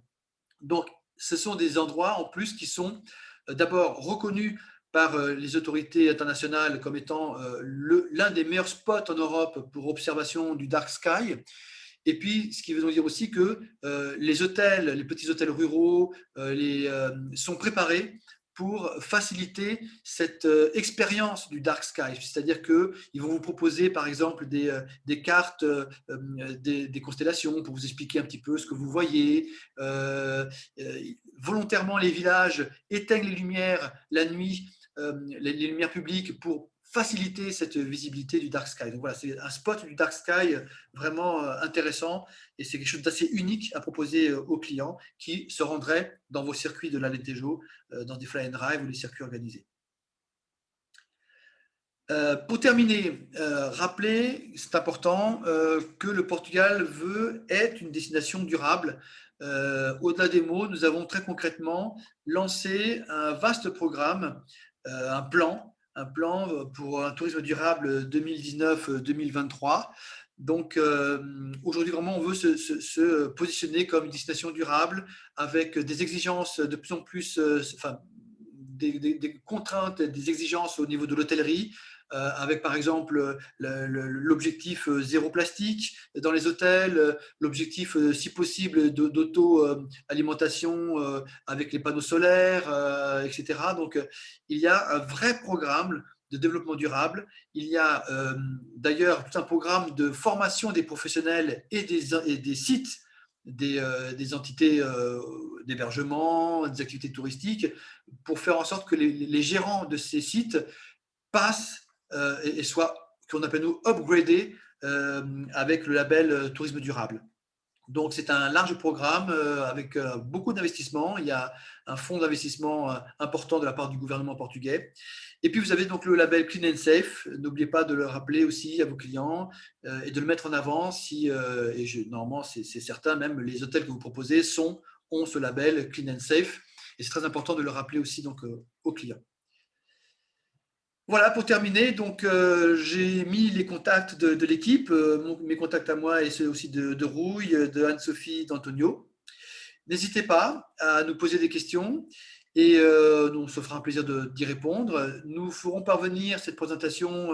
Donc, ce sont des endroits en plus qui sont d'abord reconnus par les autorités internationales comme étant l'un des meilleurs spots en Europe pour observation du dark sky. Et puis, ce qui veut dire aussi que les petits hôtels ruraux sont préparés pour faciliter cette expérience du dark sky. C'est-à-dire qu'ils vont vous proposer, par exemple, des cartes des constellations pour vous expliquer un petit peu ce que vous voyez. Volontairement, les villages éteignent les lumières la nuit, les lumières publiques, pour faciliter cette visibilité du dark sky. Donc voilà, c'est un spot du dark sky vraiment intéressant, et c'est quelque chose d'assez unique à proposer aux clients qui se rendraient dans vos circuits de l'Alentejo, dans des fly and drive ou des circuits organisés. Pour terminer, rappelez, c'est important, que le Portugal veut être une destination durable. Au-delà des mots, nous avons très concrètement lancé un vaste programme, un plan pour un tourisme durable 2019-2023. Donc aujourd'hui, vraiment, on veut se positionner comme une destination durable avec des exigences de plus en plus, des contraintes, des exigences au niveau de l'hôtellerie, avec par exemple l'objectif zéro plastique dans les hôtels, l'objectif si possible d'auto-alimentation avec les panneaux solaires, etc. Donc il y a un vrai programme de développement durable. Il y a d'ailleurs tout un programme de formation des professionnels et des sites, des entités d'hébergement, des activités touristiques, pour faire en sorte que les gérants de ces sites passent et soient, qu'on appelle nous, upgradés avec le label tourisme durable. Donc, c'est un large programme avec beaucoup d'investissements. Il y a un fonds d'investissement important de la part du gouvernement portugais. Et puis, vous avez donc le label Clean and Safe. N'oubliez pas de le rappeler aussi à vos clients et de le mettre en avant. Normalement, c'est certain, même les hôtels que vous proposez ont ce label Clean and Safe. Et c'est très important de le rappeler aussi donc, aux clients. Voilà, pour terminer, donc j'ai mis les contacts de l'équipe, mes contacts à moi et ceux aussi de Rouille, de Anne-Sophie, d'Antonio. N'hésitez pas à nous poser des questions et on se fera un plaisir d'y répondre. Nous ferons parvenir cette présentation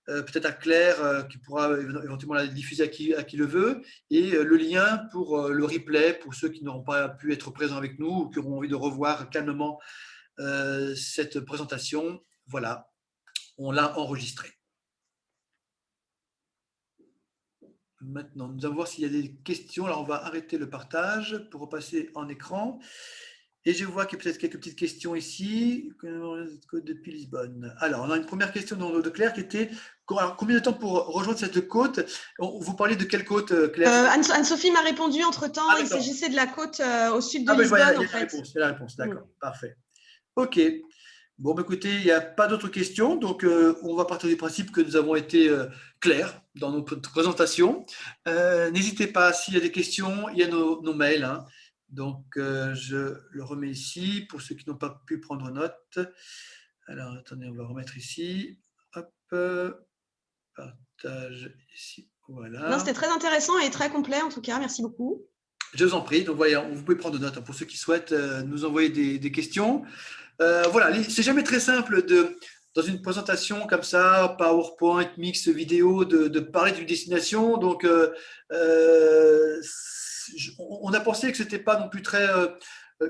peut-être à Claire, qui pourra éventuellement la diffuser à qui le veut, et le lien pour le replay pour ceux qui n'auront pas pu être présents avec nous ou qui auront envie de revoir calmement cette présentation. Voilà. On l'a enregistré. Maintenant, nous allons voir s'il y a des questions. Alors, on va arrêter le partage pour repasser en écran. Et je vois qu'il y a peut-être quelques petites questions ici. Depuis Lisbonne. Alors, on a une première question de Claire qui était combien de temps pour rejoindre cette côte? Vous parlez de quelle côte, Claire? Anne-Sophie m'a répondu entre-temps. Il s'agissait de la côte au sud de Lisbonne, en fait. C'est la réponse, d'accord, parfait. Ok. Bon, écoutez, il n'y a pas d'autres questions, donc on va partir du principe que nous avons été clairs dans notre présentation. N'hésitez pas, s'il y a des questions, il y a nos mails. Hein. Donc, je le remets ici pour ceux qui n'ont pas pu prendre note. Alors, attendez, on va remettre ici. Hop, partage ici. Voilà. Non, c'était très intéressant et très complet, en tout cas. Merci beaucoup. Je vous en prie. Donc, voyez, vous pouvez prendre note hein, pour ceux qui souhaitent nous envoyer des questions. Voilà, c'est jamais très simple dans une présentation comme ça, PowerPoint, mix vidéo, de parler d'une destination. Donc, on a pensé que ce n'était pas non plus très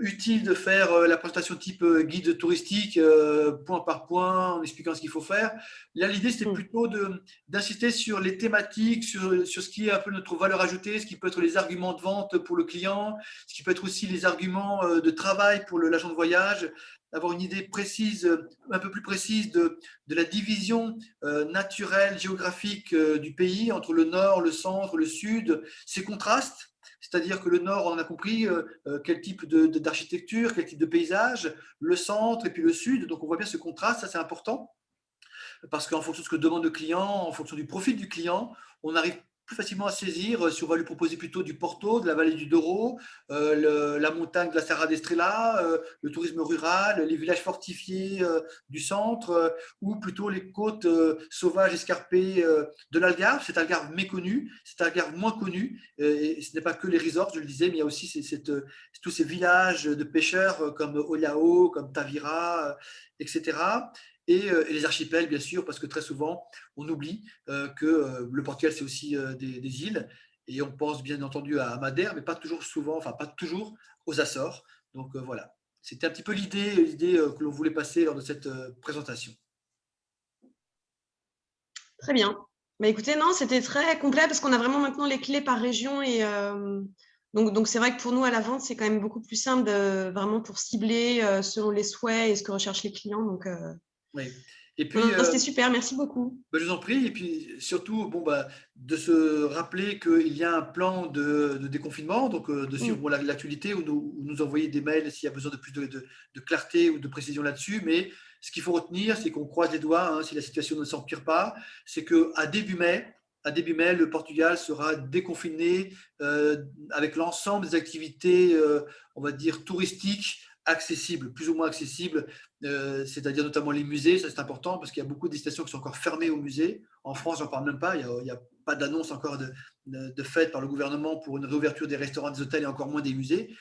utile de faire la présentation type guide touristique, point par point, en expliquant ce qu'il faut faire. Là, l'idée, c'était plutôt d'insister sur les thématiques, sur ce qui est un peu notre valeur ajoutée, ce qui peut être les arguments de vente pour le client, ce qui peut être aussi les arguments de travail pour l'agent de voyage, avoir une idée précise, un peu plus précise de la division naturelle, géographique du pays entre le nord, le centre, le sud, ces contrastes. C'est-à-dire que le nord, on a compris quel type d'architecture, quel type de paysage, le centre et puis le sud. Donc, on voit bien ce contraste, ça c'est important. Parce qu'en fonction de ce que demande le client, en fonction du profil du client, on arrive plus facilement à saisir si on va lui proposer plutôt du Porto, de la vallée du Douro, la montagne de la Serra d'Estrela, le tourisme rural, les villages fortifiés du centre, ou plutôt les côtes sauvages escarpées de l'Algarve. Cet Algarve méconnu, cet Algarve moins connu, et ce n'est pas que les resorts, je le disais, mais il y a aussi tous ces villages de pêcheurs comme Olhão, comme Tavira, etc. Et les archipels, bien sûr, parce que très souvent, on oublie que le Portugal, c'est aussi des îles. Et on pense bien entendu à Madère, mais pas toujours souvent, enfin pas toujours aux Açores. Donc voilà, C'était un petit peu l'idée que l'on voulait passer lors de cette présentation. Très bien. Mais écoutez, non, c'était très complet parce qu'on a vraiment maintenant les clés par région et donc c'est vrai que pour nous à la vente, c'est quand même beaucoup plus simple vraiment pour cibler selon les souhaits et ce que recherchent les clients. Donc, oui. Et puis, c'était super, merci beaucoup. Je vous en prie. Et puis surtout, de se rappeler qu'il y a un plan de déconfinement, donc de suivre l'actualité ou nous envoyer des mails s'il y a besoin de plus de clarté ou de précision là-dessus. Mais ce qu'il faut retenir, c'est qu'on croise les doigts, hein, si la situation ne s'empire pas, c'est qu'à début mai, le Portugal sera déconfiné avec l'ensemble des activités, on va dire, touristiques accessibles, plus ou moins accessibles, c'est-à-dire notamment les musées. Ça, c'est important parce qu'il y a beaucoup de destinations qui sont encore fermées aux musées. En France, j'en parle même pas. Il n'y a pas d'annonce encore de fait par le gouvernement pour une réouverture des restaurants, des hôtels et encore moins des musées.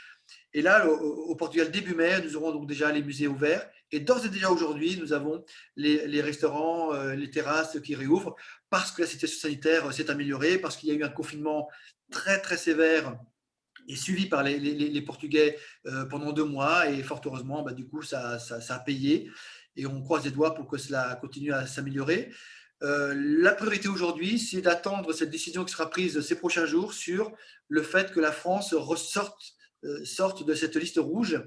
Et là, au Portugal, début mai, nous aurons donc déjà les musées ouverts. Et d'ores et déjà aujourd'hui, nous avons les restaurants, les terrasses qui réouvrent parce que la situation sanitaire s'est améliorée, parce qu'il y a eu un confinement très, très sévère et suivi par les Portugais pendant 2 mois. Et fort heureusement, du coup, ça a payé. Et on croise les doigts pour que cela continue à s'améliorer. La priorité aujourd'hui, c'est d'attendre cette décision qui sera prise ces prochains jours sur le fait que la France sorte de cette liste rouge.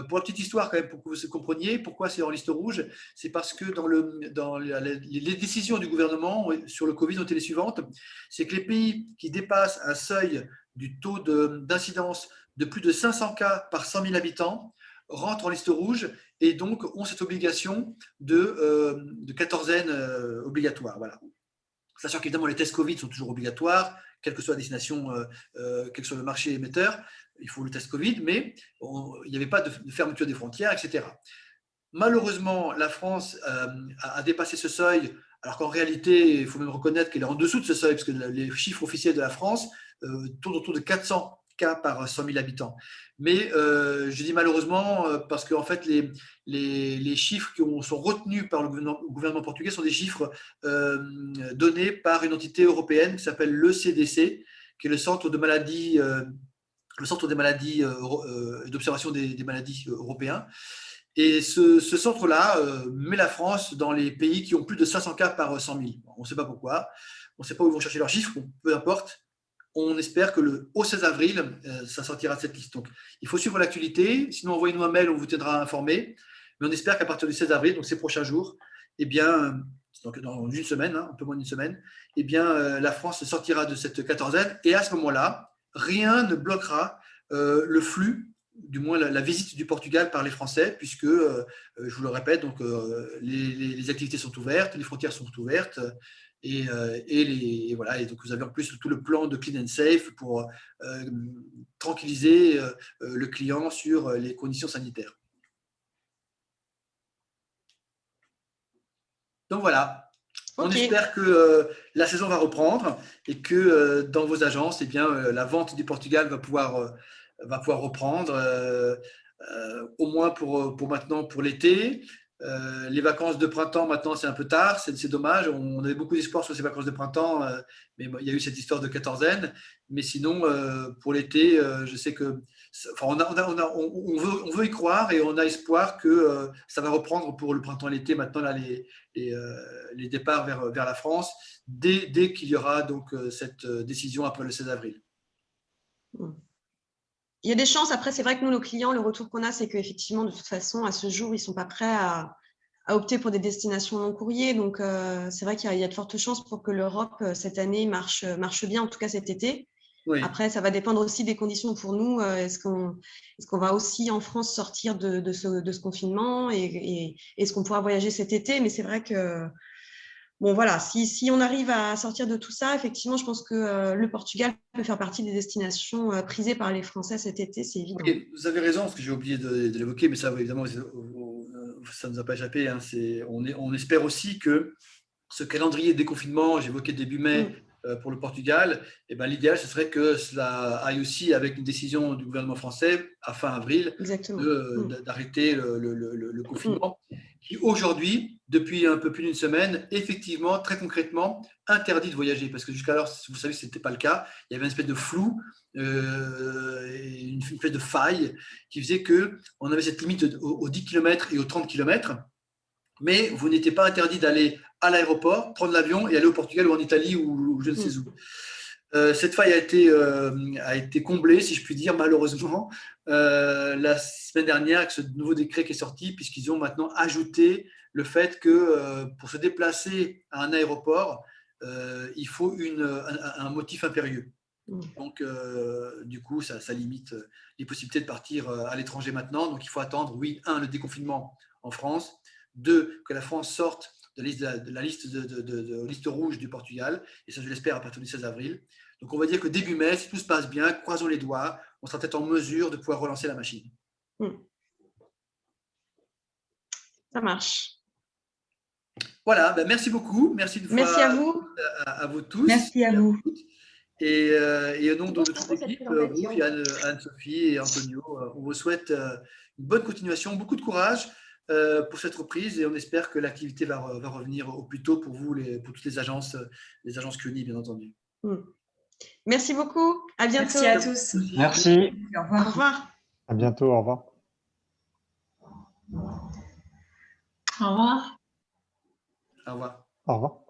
Pour la petite histoire, quand même, pour que vous compreniez pourquoi c'est en liste rouge, c'est parce que dans les décisions du gouvernement sur le Covid ont été les suivantes. C'est que les pays qui dépassent un seuil du taux d'incidence de plus de 500 cas par 100 000 habitants rentrent en liste rouge et donc ont cette obligation de quatorzaine obligatoire. Voilà. Sachant qu'évidemment, les tests Covid sont toujours obligatoires, quelle que soit la destination, quel que soit le marché émetteur, il faut le test Covid, mais il n'y avait pas de fermeture des frontières, etc. Malheureusement, la France a dépassé ce seuil, alors qu'en réalité, il faut même reconnaître qu'elle est en dessous de ce seuil, parce que les chiffres officiels de la France tournent autour de 400 cas par 100 000 habitants. Mais je dis malheureusement parce qu'en fait, les chiffres qui sont retenus par le gouvernement portugais sont des chiffres donnés par une entité européenne qui s'appelle l'ECDC, qui est le Centre de maladies, d'observation des maladies européens. Et ce centre-là met la France dans les pays qui ont plus de 500 cas par 100 000. On ne sait pas pourquoi, on ne sait pas où ils vont chercher leurs chiffres, peu importe. On espère que au 16 avril, ça sortira de cette liste. Donc, il faut suivre l'actualité. Sinon, envoyez-nous un mail, on vous tiendra informé. Mais on espère qu'à partir du 16 avril, donc ces prochains jours, eh bien, donc dans une semaine, un peu moins d'une semaine, eh bien, la France sortira de cette quatorzaine. Et à ce moment-là, rien ne bloquera le flux, du moins la visite du Portugal par les Français, puisque, je vous le répète, donc, les activités sont ouvertes, les frontières sont ouvertes. Et voilà, et donc vous avez en plus tout le plan de Clean and Safe pour tranquilliser le client sur les conditions sanitaires. Donc voilà, on espère que la saison va reprendre et que dans vos agences, eh bien, la vente du Portugal va pouvoir reprendre, au moins pour maintenant, pour l'été. Les vacances de printemps, maintenant, c'est un peu tard, c'est dommage. On avait beaucoup d'espoir sur ces vacances de printemps, mais il y a eu cette histoire de quatorzaine. Mais sinon, pour l'été, je sais que, on veut y croire et on a espoir que ça va reprendre pour le printemps et l'été. Maintenant, là, les départs vers la France, dès qu'il y aura donc cette décision après le 16 avril. Il y a des chances. Après, c'est vrai que nous, nos clients, le retour qu'on a, c'est qu'effectivement, de toute façon, à ce jour, ils ne sont pas prêts à opter pour des destinations long courrier. Donc, c'est vrai qu'il y a de fortes chances pour que l'Europe, cette année, marche bien, en tout cas cet été. Oui. Après, ça va dépendre aussi des conditions pour nous. Est-ce qu'on va aussi, en France, sortir de ce confinement et est-ce qu'on pourra voyager cet été? Mais c'est vrai que… Bon, voilà, si on arrive à sortir de tout ça, effectivement, je pense que le Portugal peut faire partie des destinations prisées par les Français cet été, c'est évident. Oui, vous avez raison, parce que j'ai oublié de l'évoquer, mais ça, évidemment, ça ne nous a pas échappé. Hein, on espère aussi que ce calendrier de déconfinement, j'évoquais début mai pour le Portugal, et ben, l'idéal, ce serait que cela aille aussi avec une décision du gouvernement français à fin avril d'arrêter le confinement, qui aujourd'hui, depuis un peu plus d'une semaine, effectivement, très concrètement, interdit de voyager. Parce que jusqu'alors, vous savez, ce n'était pas le cas. Il y avait une espèce de flou, une espèce de faille qui faisait qu'on avait cette limite aux 10 km et aux 30 km. Mais vous n'étiez pas interdit d'aller à l'aéroport, prendre l'avion et aller au Portugal ou en Italie ou je ne sais où. Cette faille a été comblée, si je puis dire, malheureusement, la semaine dernière avec ce nouveau décret qui est sorti, puisqu'ils ont maintenant ajouté le fait que pour se déplacer à un aéroport, il faut un motif impérieux. Donc, du coup, ça limite les possibilités de partir à l'étranger maintenant. Donc, il faut attendre, oui, le déconfinement en France, 2, que la France sorte de la liste rouge du Portugal, et ça, je l'espère, à partir du 16 avril. Donc, on va dire que début mai, si tout se passe bien, croisons les doigts, on sera peut-être en mesure de pouvoir relancer la machine. Ça marche. Voilà, ben merci beaucoup. Merci à vous. À vous tous. Merci à vous. Et au nom de toute l'équipe, Rouy, Anne-Sophie et Antonio, on vous souhaite une bonne continuation, beaucoup de courage pour cette reprise, et on espère que l'activité va revenir au plus tôt pour vous, pour toutes les agences CUNY, bien entendu. Merci beaucoup. À bientôt. Merci à tous. Merci. Au revoir. Au revoir. À bientôt. Au revoir. Au revoir. Au revoir. Au revoir.